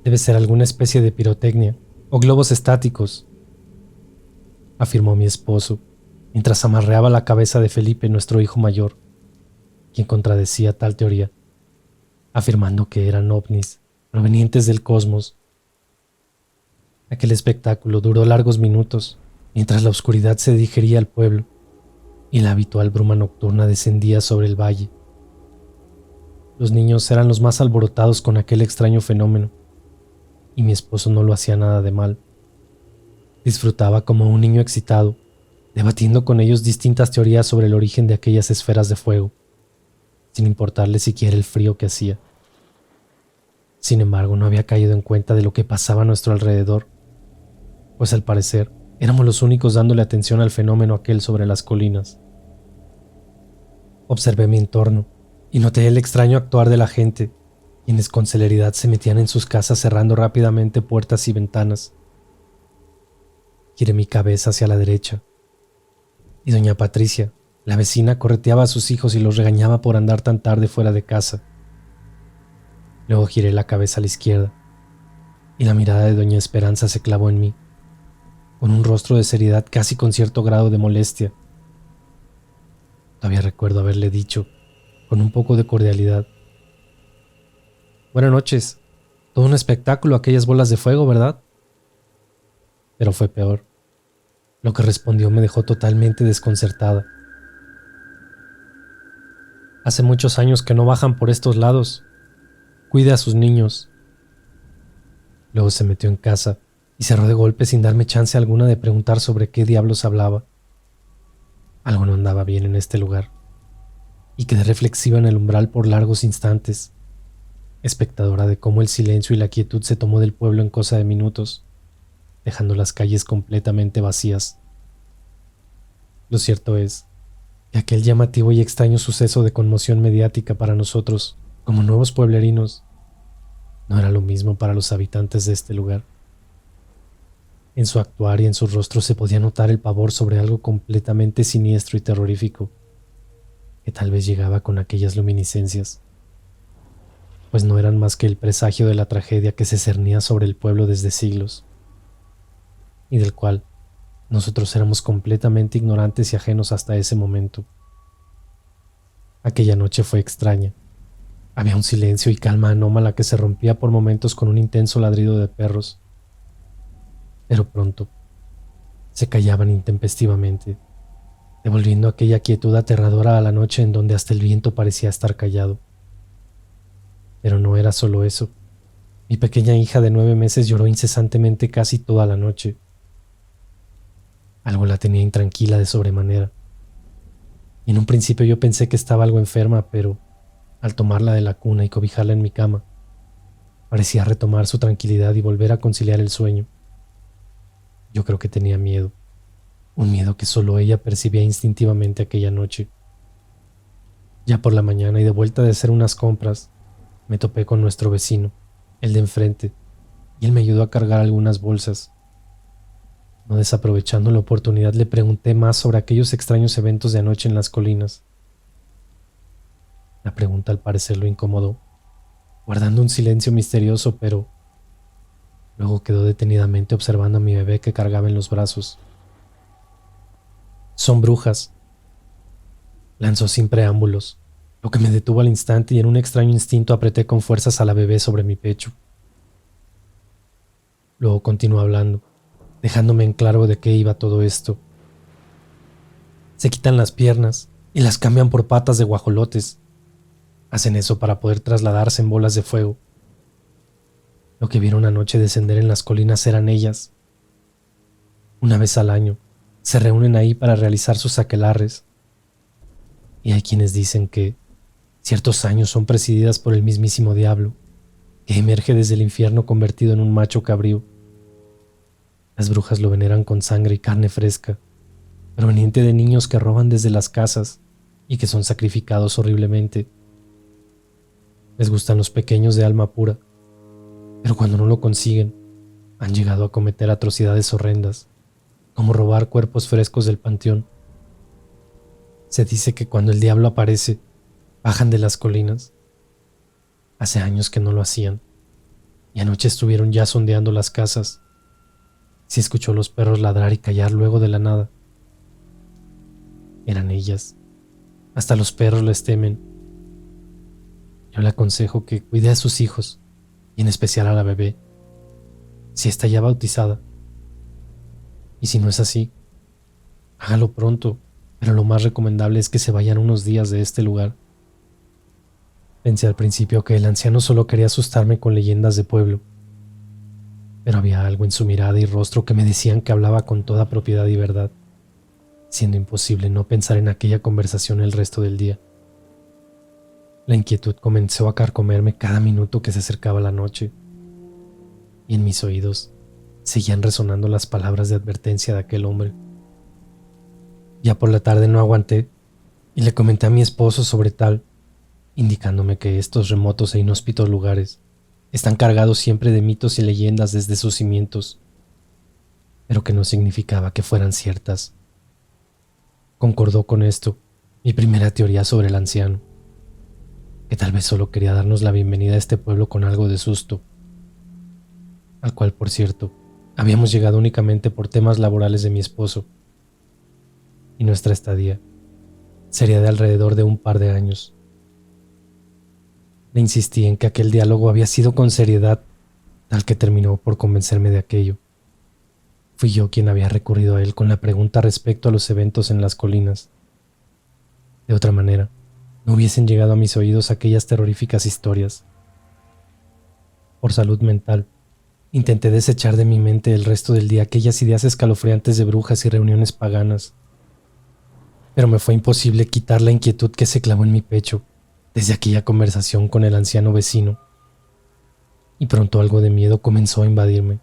Debe ser alguna especie de pirotecnia o globos estáticos, afirmó mi esposo, mientras amarreaba la cabeza de Felipe, nuestro hijo mayor, quien contradecía tal teoría, afirmando que eran ovnis provenientes del cosmos. Aquel espectáculo duró largos minutos, mientras la oscuridad se digería al pueblo y la habitual bruma nocturna descendía sobre el valle. Los niños eran los más alborotados con aquel extraño fenómeno, y mi esposo no lo hacía nada de mal. Disfrutaba como un niño excitado, debatiendo con ellos distintas teorías sobre el origen de aquellas esferas de fuego, sin importarle siquiera el frío que hacía. Sin embargo, no había caído en cuenta de lo que pasaba a nuestro alrededor, pues al parecer éramos los únicos dándole atención al fenómeno aquel sobre las colinas. Observé mi entorno y noté el extraño actuar de la gente, quienes con celeridad se metían en sus casas cerrando rápidamente puertas y ventanas. Giré mi cabeza hacia la derecha, y doña Patricia, la vecina, correteaba a sus hijos y los regañaba por andar tan tarde fuera de casa. Luego giré la cabeza a la izquierda, y la mirada de doña Esperanza se clavó en mí, con un rostro de seriedad casi con cierto grado de molestia. Todavía recuerdo haberle dicho, con un poco de cordialidad: buenas noches, todo un espectáculo aquellas bolas de fuego, ¿verdad? Pero fue peor. Lo que respondió me dejó totalmente desconcertada. Hace muchos años que no bajan por estos lados. Cuide a sus niños. Luego se metió en casa y cerró de golpe sin darme chance alguna de preguntar sobre qué diablos hablaba. Algo no andaba bien en este lugar, y quedé reflexiva en el umbral por largos instantes. espectadora de cómo el silencio y la quietud se tomó del pueblo en cosa de minutos, dejando las calles completamente vacías. Lo cierto es que aquel llamativo y extraño suceso de conmoción mediática para nosotros, como nuevos pueblerinos, no era lo mismo para los habitantes de este lugar. En su actuar y en sus rostros se podía notar el pavor sobre algo completamente siniestro y terrorífico, que tal vez llegaba con aquellas luminiscencias, pues no eran más que el presagio de la tragedia que se cernía sobre el pueblo desde siglos, y del cual nosotros éramos completamente ignorantes y ajenos hasta ese momento. Aquella noche fue extraña. Había un silencio y calma anómala que se rompía por momentos con un intenso ladrido de perros, pero pronto se callaban intempestivamente, devolviendo aquella quietud aterradora a la noche en donde hasta el viento parecía estar callado. Pero no era solo eso. Mi pequeña hija de 9 meses lloró incesantemente casi toda la noche. Algo la tenía intranquila de sobremanera. Y en un principio yo pensé que estaba algo enferma, pero al tomarla de la cuna y cobijarla en mi cama, parecía retomar su tranquilidad y volver a conciliar el sueño. Yo creo que tenía miedo, un miedo que solo ella percibía instintivamente aquella noche. Ya por la mañana y de vuelta de hacer unas compras, me topé con nuestro vecino, el de enfrente, y él me ayudó a cargar algunas bolsas. No desaprovechando la oportunidad, le pregunté más sobre aquellos extraños eventos de anoche en las colinas. La pregunta al parecer lo incomodó, guardando un silencio misterioso, pero luego quedó detenidamente observando a mi bebé que cargaba en los brazos. «Son brujas», lanzó sin preámbulos, lo que me detuvo al instante y en un extraño instinto apreté con fuerzas a la bebé sobre mi pecho. Luego continuó hablando, dejándome en claro de qué iba todo esto. Se quitan las piernas y las cambian por patas de guajolotes. Hacen eso para poder trasladarse en bolas de fuego. Lo que vieron anoche descender en las colinas eran ellas. Una vez al año, se reúnen ahí para realizar sus aquelarres. Y hay quienes dicen que ciertos años son presididas por el mismísimo diablo, que emerge desde el infierno convertido en un macho cabrío. Las brujas lo veneran con sangre y carne fresca, proveniente de niños que roban desde las casas y que son sacrificados horriblemente. Les gustan los pequeños de alma pura, pero cuando no lo consiguen, han llegado a cometer atrocidades horrendas, como robar cuerpos frescos del panteón. Se dice que cuando el diablo aparece, bajan de las colinas. Hace años que no lo hacían, y anoche estuvieron ya sondeando las casas. Se escuchó los perros ladrar y callar luego de la nada. Eran ellas. Hasta los perros les temen. Yo le aconsejo que cuide a sus hijos, y en especial a la bebé, si está ya bautizada. Y si no es así, hágalo pronto, pero lo más recomendable es que se vayan unos días de este lugar. Pensé al principio que el anciano solo quería asustarme con leyendas de pueblo, pero había algo en su mirada y rostro que me decían que hablaba con toda propiedad y verdad, siendo imposible no pensar en aquella conversación el resto del día. La inquietud comenzó a carcomerme cada minuto que se acercaba la noche, y en mis oídos seguían resonando las palabras de advertencia de aquel hombre. Ya por la tarde no aguanté y le comenté a mi esposo sobre tal, indicándome que estos remotos e inhóspitos lugares están cargados siempre de mitos y leyendas desde sus cimientos, pero que no significaba que fueran ciertas. Concordó con esto mi primera teoría sobre el anciano, que tal vez solo quería darnos la bienvenida a este pueblo con algo de susto, al cual, por cierto, habíamos llegado únicamente por temas laborales de mi esposo, y nuestra estadía sería de alrededor de un par de años. Le insistí en que aquel diálogo había sido con seriedad, tal que terminó por convencerme de aquello. Fui yo quien había recurrido a él con la pregunta respecto a los eventos en las colinas. De otra manera, no hubiesen llegado a mis oídos aquellas terroríficas historias. Por salud mental, intenté desechar de mi mente el resto del día aquellas ideas escalofriantes de brujas y reuniones paganas, pero me fue imposible quitar la inquietud que se clavó en mi pecho desde aquella conversación con el anciano vecino y pronto algo de miedo comenzó a invadirme.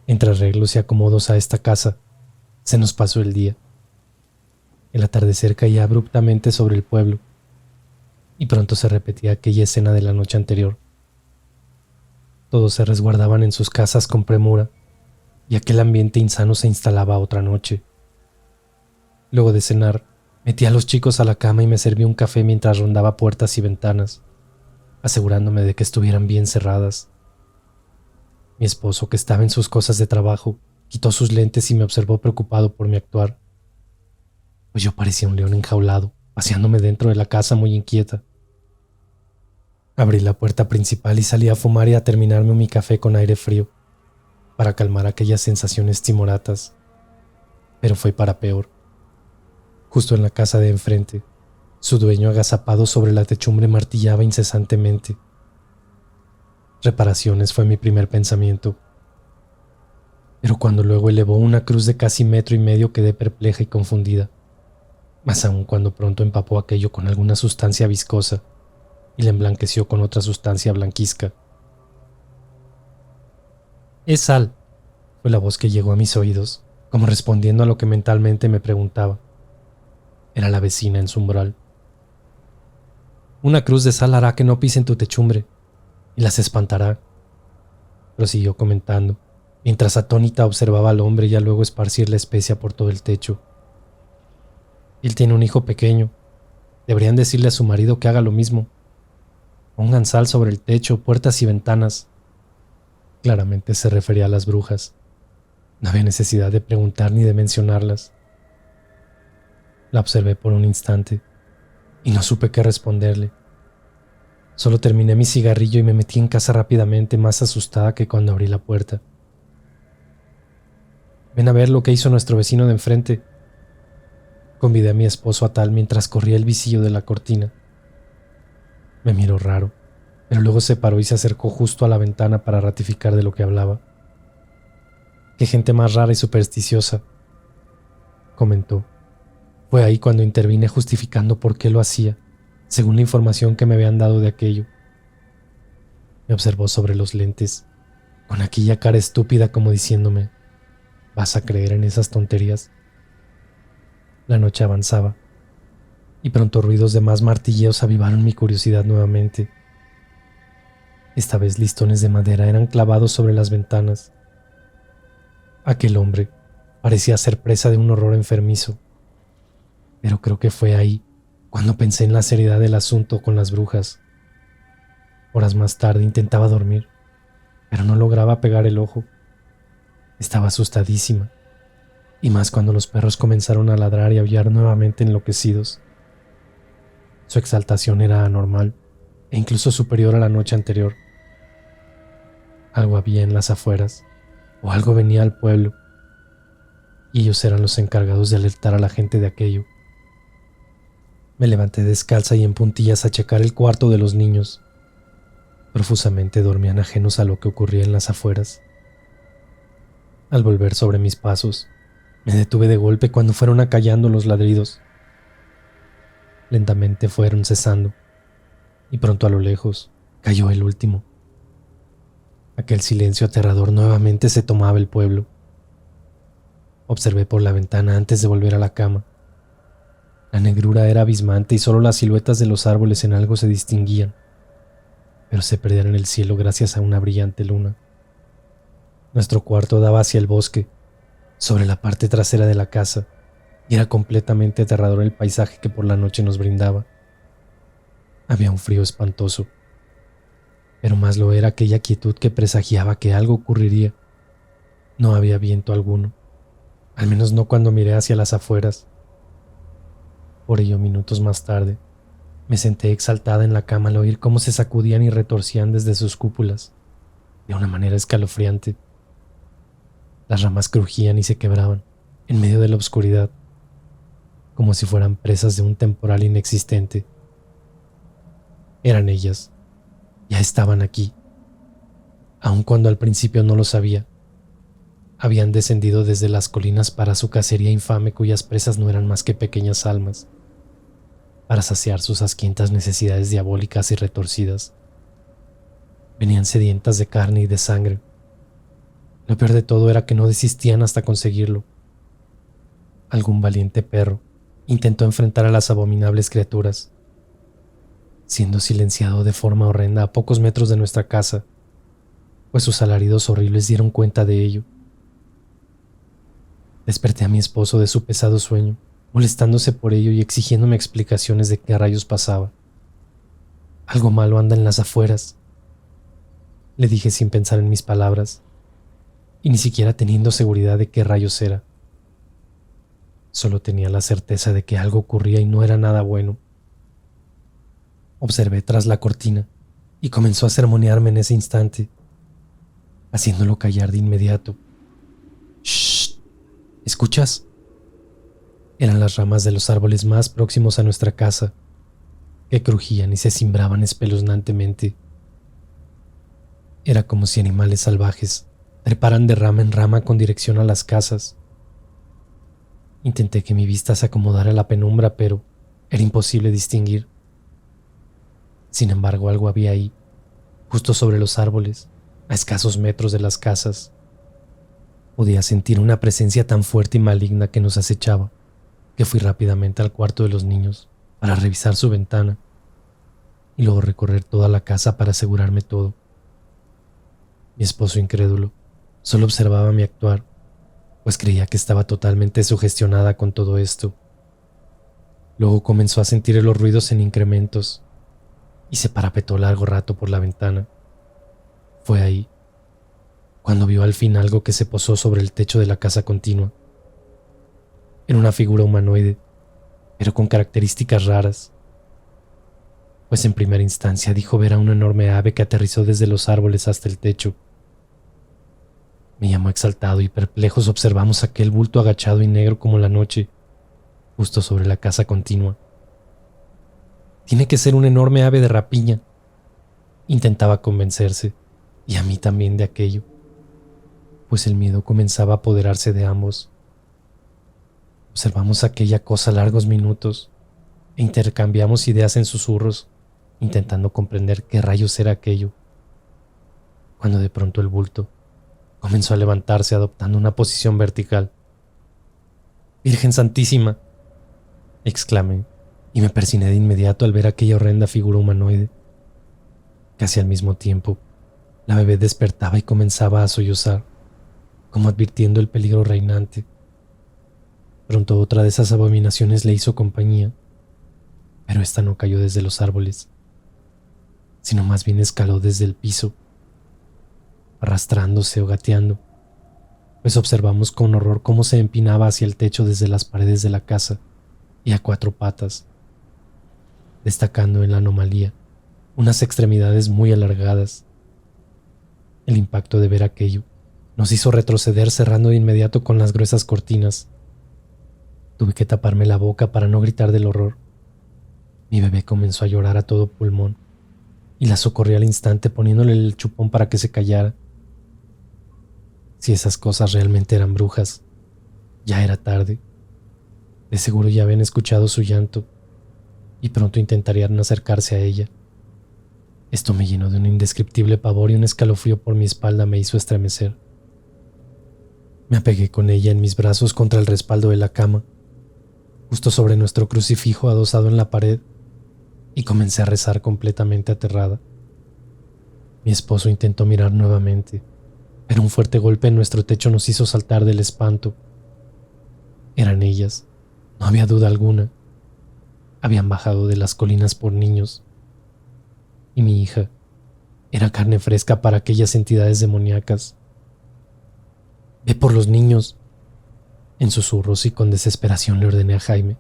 Entre arreglos y acomodos a esta casa, se nos pasó el día. El atardecer caía abruptamente sobre el pueblo, y pronto se repetía aquella escena de la noche anterior. Todos se resguardaban en sus casas con premura, y aquel ambiente insano se instalaba otra noche. Luego de cenar, metí a los chicos a la cama y me serví un café mientras rondaba puertas y ventanas, asegurándome de que estuvieran bien cerradas. Mi esposo, que estaba en sus cosas de trabajo, quitó sus lentes y me observó preocupado por mi actuar, pues yo parecía un león enjaulado, paseándome dentro de la casa muy inquieta. Abrí la puerta principal y salí a fumar y a terminarme mi café con aire frío, para calmar aquellas sensaciones timoratas. Pero fue para peor. Justo en la casa de enfrente, su dueño agazapado sobre la techumbre martillaba incesantemente. Reparaciones fue mi primer pensamiento. Pero cuando luego elevó una cruz de casi 1,5 metros quedé perpleja y confundida, más aún cuando pronto empapó aquello con alguna sustancia viscosa y la emblanqueció con otra sustancia blanquizca. «Es sal», fue la voz que llegó a mis oídos, como respondiendo a lo que mentalmente me preguntaba. Era la vecina en su umbral. «Una cruz de sal hará que no pisen tu techumbre y las espantará», prosiguió comentando, mientras atónita observaba al hombre y a luego esparcir la especia por todo el techo. «Él tiene un hijo pequeño. Deberían decirle a su marido que haga lo mismo. Pongan sal sobre el techo, puertas y ventanas». Claramente se refería a las brujas. No había necesidad de preguntar ni de mencionarlas. La observé por un instante y no supe qué responderle. Solo terminé mi cigarrillo y me metí en casa rápidamente, más asustada que cuando abrí la puerta. «Ven a ver lo que hizo nuestro vecino de enfrente», convidé a mi esposo a tal mientras corría el visillo de la cortina. Me miró raro, pero luego se paró y se acercó justo a la ventana para ratificar de lo que hablaba. «Qué gente más rara y supersticiosa», comentó. Fue ahí cuando intervine justificando por qué lo hacía, según la información que me habían dado de aquello. Me observó sobre los lentes, con aquella cara estúpida como diciéndome: «¿Vas a creer en esas tonterías?». La noche avanzaba, y pronto ruidos de más martilleos avivaron mi curiosidad nuevamente. Esta vez listones de madera eran clavados sobre las ventanas. Aquel hombre parecía ser presa de un horror enfermizo, pero creo que fue ahí cuando pensé en la seriedad del asunto con las brujas. Horas más tarde intentaba dormir, pero no lograba pegar el ojo. Estaba asustadísima, y más cuando los perros comenzaron a ladrar y aullar nuevamente enloquecidos. Su exaltación era anormal e incluso superior a la noche anterior. Algo había en las afueras, o algo venía al pueblo, y ellos eran los encargados de alertar a la gente de aquello. Me levanté descalza y en puntillas a checar el cuarto de los niños. Profusamente dormían ajenos a lo que ocurría en las afueras. Al volver sobre mis pasos, me detuve de golpe cuando fueron acallando los ladridos. Lentamente fueron cesando, y pronto a lo lejos cayó el último. Aquel silencio aterrador nuevamente se tomaba el pueblo. Observé por la ventana antes de volver a la cama. La negrura era abismante y solo las siluetas de los árboles en algo se distinguían, pero se perdían en el cielo gracias a una brillante luna. Nuestro cuarto daba hacia el bosque, sobre la parte trasera de la casa, y era completamente aterrador el paisaje que por la noche nos brindaba. Había un frío espantoso, pero más lo era aquella quietud que presagiaba que algo ocurriría. No había viento alguno, al menos no cuando miré hacia las afueras. Por ello, minutos más tarde, me senté exaltada en la cama al oír cómo se sacudían y retorcían desde sus cúpulas, de una manera escalofriante. Las ramas crujían y se quebraban en medio de la oscuridad, como si fueran presas de un temporal inexistente. Eran ellas, ya estaban aquí, aun cuando al principio no lo sabía. Habían descendido desde las colinas para su cacería infame, cuyas presas no eran más que pequeñas almas, para saciar sus asquientas necesidades diabólicas y retorcidas. Venían sedientas de carne y de sangre. Lo peor de todo era que no desistían hasta conseguirlo. Algún valiente perro intentó enfrentar a las abominables criaturas, siendo silenciado de forma horrenda a pocos metros de nuestra casa, pues sus alaridos horribles dieron cuenta de ello. Desperté a mi esposo de su pesado sueño, molestándose por ello y exigiéndome explicaciones de qué rayos pasaba. Algo malo anda en las afueras, le dije sin pensar en mis palabras, y ni siquiera teniendo seguridad de qué rayos era. Solo tenía la certeza de que algo ocurría y no era nada bueno. Observé tras la cortina y comenzó a sermonearme en ese instante, haciéndolo callar de inmediato. ¡Shh! ¿Escuchas? Eran las ramas de los árboles más próximos a nuestra casa, que crujían y se cimbraban espeluznantemente. Era como si animales salvajes treparan de rama en rama con dirección a las casas. Intenté que mi vista se acomodara a la penumbra, pero era imposible distinguir. Sin embargo, algo había ahí, justo sobre los árboles, a escasos metros de las casas. Podía sentir una presencia tan fuerte y maligna que nos acechaba, que fui rápidamente al cuarto de los niños para revisar su ventana y luego recorrer toda la casa para asegurarme todo. Mi esposo, incrédulo, solo observaba mi actuar, pues creía que estaba totalmente sugestionada con todo esto. Luego comenzó a sentir los ruidos en incrementos y se parapetó largo rato por la ventana. Fue ahí cuando vio al fin algo que se posó sobre el techo de la casa contigua. Era una figura humanoide, pero con características raras, pues en primera instancia dijo ver a una enorme ave que aterrizó desde los árboles hasta el techo. Me llamó exaltado y perplejos observamos aquel bulto agachado y negro como la noche, justo sobre la casa contigua. Tiene que ser una enorme ave de rapiña, intentaba convencerse, y a mí también de aquello, pues el miedo comenzaba a apoderarse de ambos. Observamos aquella cosa largos minutos e intercambiamos ideas en susurros, intentando comprender qué rayos era aquello, cuando de pronto el bulto comenzó a levantarse adoptando una posición vertical. «¡Virgen Santísima!», exclamé, y me persigné de inmediato al ver aquella horrenda figura humanoide. Casi al mismo tiempo, la bebé despertaba y comenzaba a sollozar, como advirtiendo el peligro reinante. Pronto otra de esas abominaciones le hizo compañía, pero esta no cayó desde los árboles, sino más bien escaló desde el piso, arrastrándose o gateando, pues observamos con horror cómo se empinaba hacia el techo desde las paredes de la casa y a cuatro patas, destacando en la anomalía unas extremidades muy alargadas. El impacto de ver aquello nos hizo retroceder, cerrando de inmediato con las gruesas cortinas. Tuve que taparme la boca para no gritar del horror. Mi bebé comenzó a llorar a todo pulmón y la socorrí al instante poniéndole el chupón para que se callara. Si esas cosas realmente eran brujas, ya era tarde. De seguro ya habían escuchado su llanto y pronto intentarían acercarse a ella. Esto me llenó de un indescriptible pavor y un escalofrío por mi espalda me hizo estremecer. Me apegué con ella en mis brazos contra el respaldo de la cama, justo sobre nuestro crucifijo adosado en la pared, y comencé a rezar completamente aterrada. Mi esposo intentó mirar nuevamente, pero un fuerte golpe en nuestro techo nos hizo saltar del espanto. Eran ellas, no había duda alguna. Habían bajado de las colinas por niños, y mi hija era carne fresca para aquellas entidades demoníacas. «Ve por los niños», en susurros y con desesperación le ordené a Jaime,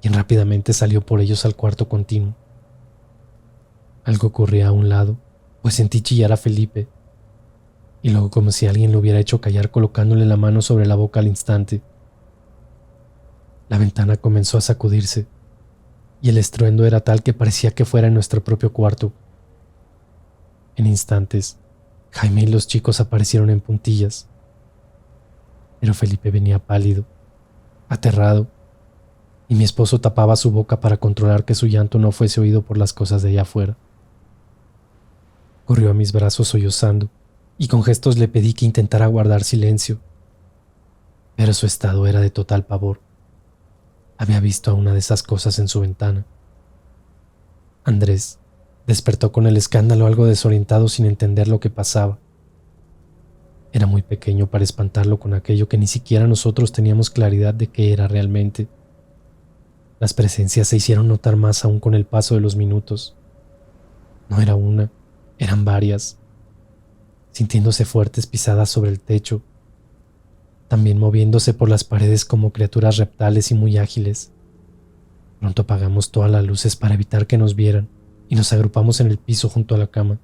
quien rápidamente salió por ellos al cuarto continuo. Algo ocurría a un lado, pues sentí chillar a Felipe, y luego como si alguien lo hubiera hecho callar colocándole la mano sobre la boca al instante. La ventana comenzó a sacudirse, y el estruendo era tal que parecía que fuera en nuestro propio cuarto. En instantes, Jaime y los chicos aparecieron en puntillas, pero Felipe venía pálido, aterrado, y mi esposo tapaba su boca para controlar que su llanto no fuese oído por las cosas de allá afuera. Corrió a mis brazos sollozando y con gestos le pedí que intentara guardar silencio. Pero su estado era de total pavor. Había visto a una de esas cosas en su ventana. Andrés despertó con el escándalo, algo desorientado sin entender lo que pasaba. Era muy pequeño para espantarlo con aquello que ni siquiera nosotros teníamos claridad de qué era realmente. Las presencias se hicieron notar más aún con el paso de los minutos. No era una, eran varias, sintiéndose fuertes pisadas sobre el techo, también moviéndose por las paredes como criaturas reptiles y muy ágiles. Pronto apagamos todas las luces para evitar que nos vieran y nos agrupamos en el piso junto a la cama.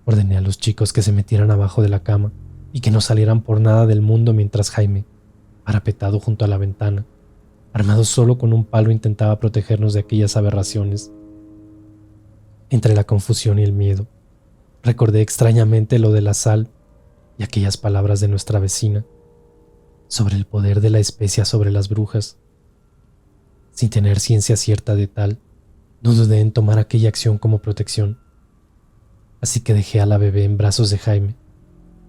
Ordené a los chicos que se metieran abajo de la cama y que no salieran por nada del mundo mientras Jaime, parapetado junto a la ventana, armado solo con un palo, intentaba protegernos de aquellas aberraciones. Entre la confusión y el miedo, recordé extrañamente lo de la sal y aquellas palabras de nuestra vecina sobre el poder de la especia sobre las brujas. Sin tener ciencia cierta de tal, no dudé en tomar aquella acción como protección. Así que dejé a la bebé en brazos de Jaime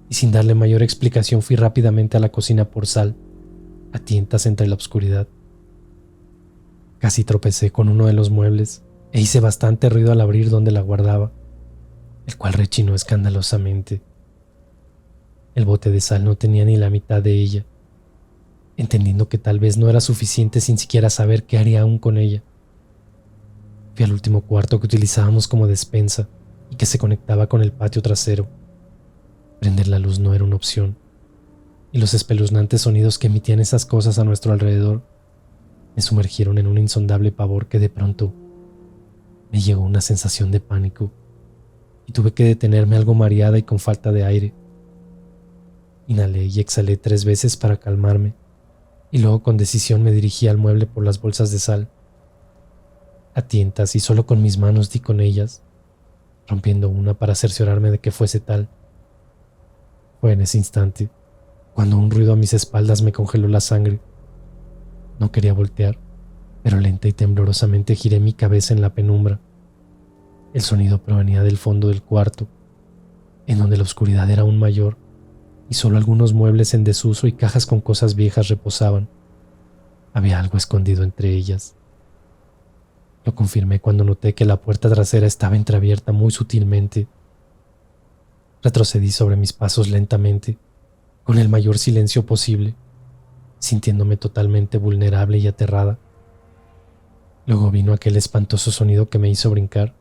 y sin darle mayor explicación fui rápidamente a la cocina por sal, a tientas entre la oscuridad. Casi tropecé con uno de los muebles e hice bastante ruido al abrir donde la guardaba, el cual rechinó escandalosamente. El bote de sal no tenía ni la mitad de ella, entendiendo que tal vez no era suficiente sin siquiera saber qué haría aún con ella. Fui al último cuarto que utilizábamos como despensa y que se conectaba con el patio trasero. Prender la luz no era una opción, y los espeluznantes sonidos que emitían esas cosas a nuestro alrededor me sumergieron en un insondable pavor que de pronto me llegó una sensación de pánico y tuve que detenerme algo mareada y con falta de aire. Inhalé y exhalé 3 veces para calmarme y luego con decisión me dirigí al mueble por las bolsas de sal. A tientas y solo con mis manos di con ellas, rompiendo una para cerciorarme de que fuese tal. Fue en ese instante cuando un ruido a mis espaldas me congeló la sangre. No quería voltear, pero lenta y temblorosamente giré mi cabeza en la penumbra. El sonido provenía del fondo del cuarto, en donde la oscuridad era aún mayor y solo algunos muebles en desuso y cajas con cosas viejas reposaban. Había algo escondido entre ellas. Lo confirmé cuando noté que la puerta trasera estaba entreabierta muy sutilmente. Retrocedí sobre mis pasos lentamente, con el mayor silencio posible, sintiéndome totalmente vulnerable y aterrada. Luego vino aquel espantoso sonido que me hizo brincar.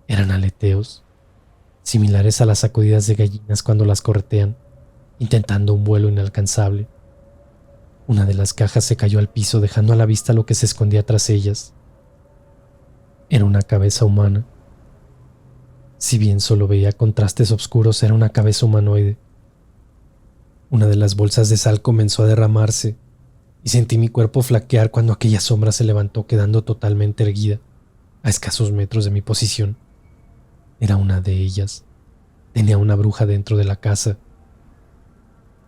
Eran aleteos, similares a las sacudidas de gallinas cuando las corretean, intentando un vuelo inalcanzable. Una de las cajas se cayó al piso, dejando a la vista lo que se escondía tras ellas. Era una cabeza humana. Si bien solo veía contrastes oscuros, era una cabeza humanoide. Una de las bolsas de sal comenzó a derramarse y sentí mi cuerpo flaquear cuando aquella sombra se levantó, quedando totalmente erguida, a escasos metros de mi posición. Era una de ellas. Tenía una bruja dentro de la casa.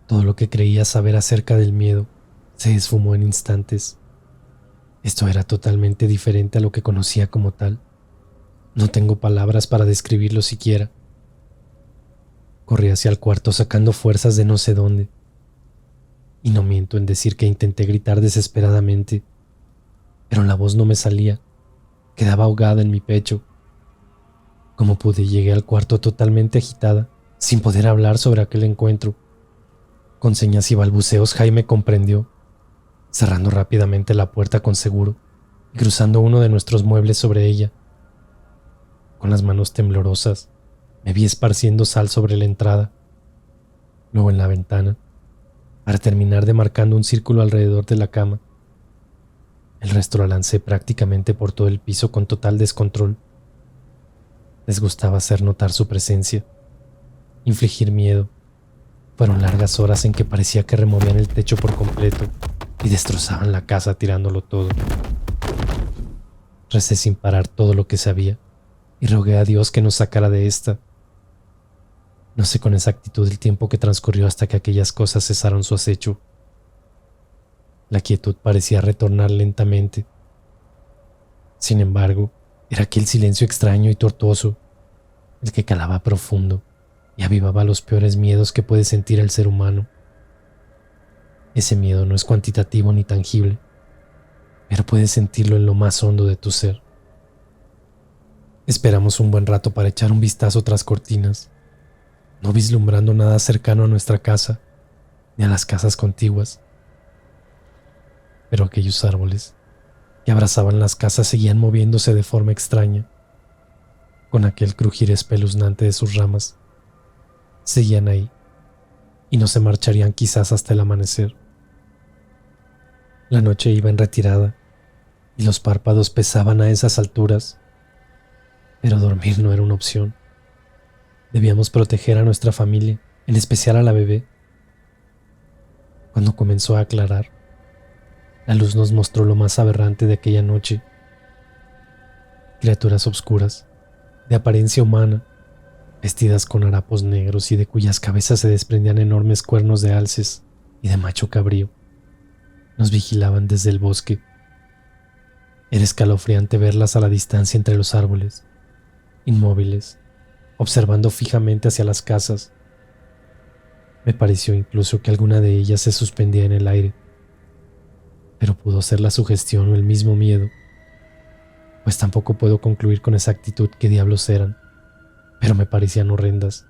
Todo lo que creía saber acerca del miedo se esfumó en instantes. Esto era totalmente diferente a lo que conocía como tal. No tengo palabras para describirlo siquiera. Corrí hacia el cuarto sacando fuerzas de no sé dónde. Y no miento en decir que intenté gritar desesperadamente, pero la voz no me salía, quedaba ahogada en mi pecho. Como pude, llegué al cuarto totalmente agitada, sin poder hablar sobre aquel encuentro. Con señas y balbuceos Jaime comprendió, cerrando rápidamente la puerta con seguro y cruzando uno de nuestros muebles sobre ella. Con las manos temblorosas, me vi esparciendo sal sobre la entrada, luego en la ventana, para terminar demarcando un círculo alrededor de la cama. El resto lo lancé prácticamente por todo el piso con total descontrol. Les gustaba hacer notar su presencia, infligir miedo. Fueron largas horas en que parecía que removían el techo por completo y destrozaban la casa tirándolo todo. Recé sin parar todo lo que sabía y rogué a Dios que nos sacara de esta. No sé con exactitud el tiempo que transcurrió hasta que aquellas cosas cesaron su acecho. La quietud parecía retornar lentamente. Sin embargo, era aquel silencio extraño y tortuoso, el que calaba profundo y avivaba los peores miedos que puede sentir el ser humano. Ese miedo no es cuantitativo ni tangible, pero puedes sentirlo en lo más hondo de tu ser. Esperamos un buen rato para echar un vistazo tras cortinas, no vislumbrando nada cercano a nuestra casa ni a las casas contiguas. Pero aquellos árboles que abrazaban las casas seguían moviéndose de forma extraña, con aquel crujir espeluznante de sus ramas. Seguían ahí y no se marcharían quizás hasta el amanecer. La noche iba en retirada y los párpados pesaban a esas alturas, pero dormir no era una opción. Debíamos proteger a nuestra familia, en especial a la bebé. Cuando comenzó a aclarar, la luz nos mostró lo más aberrante de aquella noche. Criaturas oscuras, de apariencia humana, vestidas con harapos negros y de cuyas cabezas se desprendían enormes cuernos de alces y de macho cabrío, nos vigilaban desde el bosque. Era escalofriante verlas a la distancia entre los árboles, inmóviles, observando fijamente hacia las casas. Me pareció incluso que alguna de ellas se suspendía en el aire, pero pudo ser la sugestión o el mismo miedo, pues tampoco puedo concluir con exactitud qué diablos eran, pero me parecían horrendas.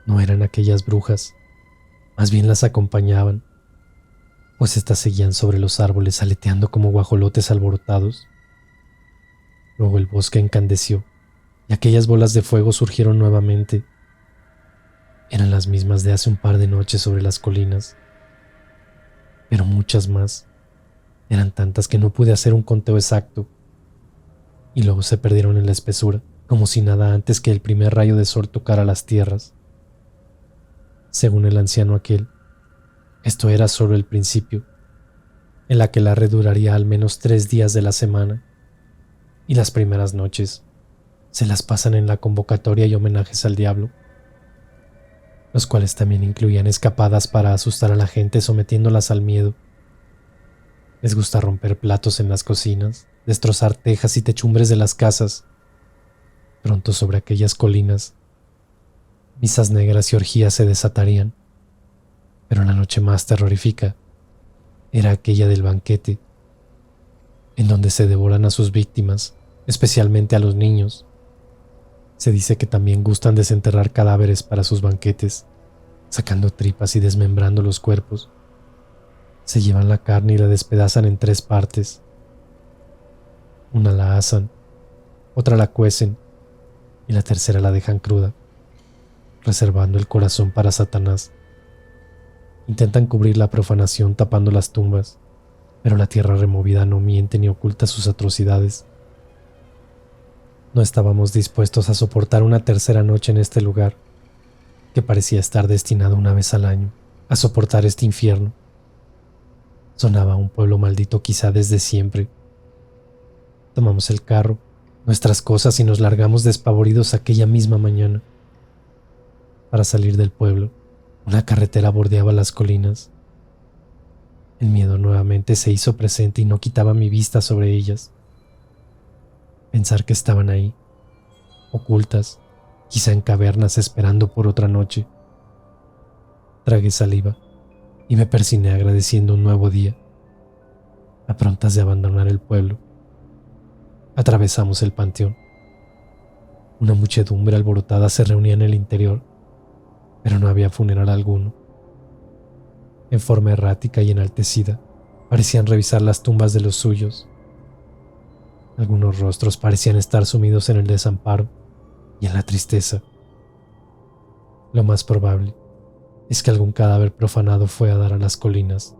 No eran aquellas brujas, más bien las acompañaban, pues éstas seguían sobre los árboles aleteando como guajolotes alborotados. Luego el bosque encandeció y aquellas bolas de fuego surgieron nuevamente. Eran las mismas de hace un par de noches sobre las colinas, pero muchas más. Eran tantas que no pude hacer un conteo exacto, y luego se perdieron en la espesura, como si nada antes que el primer rayo de sol tocara las tierras. Según el anciano aquel, esto era solo el principio. El aquelarre duraría al menos 3 días de la semana, y las primeras noches se las pasan en la convocatoria y homenajes al diablo, los cuales también incluían escapadas para asustar a la gente sometiéndolas al miedo. Les gusta romper platos en las cocinas, destrozar tejas y techumbres de las casas. Pronto sobre aquellas colinas, misas negras y orgías se desatarían, pero la noche más terrorífica era aquella del banquete, en donde se devoran a sus víctimas, especialmente a los niños. Se dice que también gustan desenterrar cadáveres para sus banquetes, sacando tripas y desmembrando los cuerpos. Se llevan la carne y la despedazan en 3 partes. Una la asan, otra la cuecen y la tercera la dejan cruda, reservando el corazón para Satanás. Intentan cubrir la profanación tapando las tumbas, pero la tierra removida no miente ni oculta sus atrocidades. No estábamos dispuestos a soportar una tercera noche en este lugar, que parecía estar destinado una vez al año a soportar este infierno. Sonaba un pueblo maldito quizá desde siempre. Tomamos el carro, nuestras cosas y nos largamos despavoridos aquella misma mañana. Para salir del pueblo, una carretera bordeaba las colinas. El miedo nuevamente se hizo presente y no quitaba mi vista sobre ellas. Pensar que estaban ahí, ocultas, quizá en cavernas esperando por otra noche. Tragué saliva y me persigné agradeciendo un nuevo día. A prontas de abandonar el pueblo, atravesamos el panteón. Una muchedumbre alborotada se reunía en el interior, pero no había funeral alguno. En forma errática y enaltecida, parecían revisar las tumbas de los suyos. Algunos rostros parecían estar sumidos en el desamparo y en la tristeza. Lo más probable es que algún cadáver profanado fue a dar a las colinas.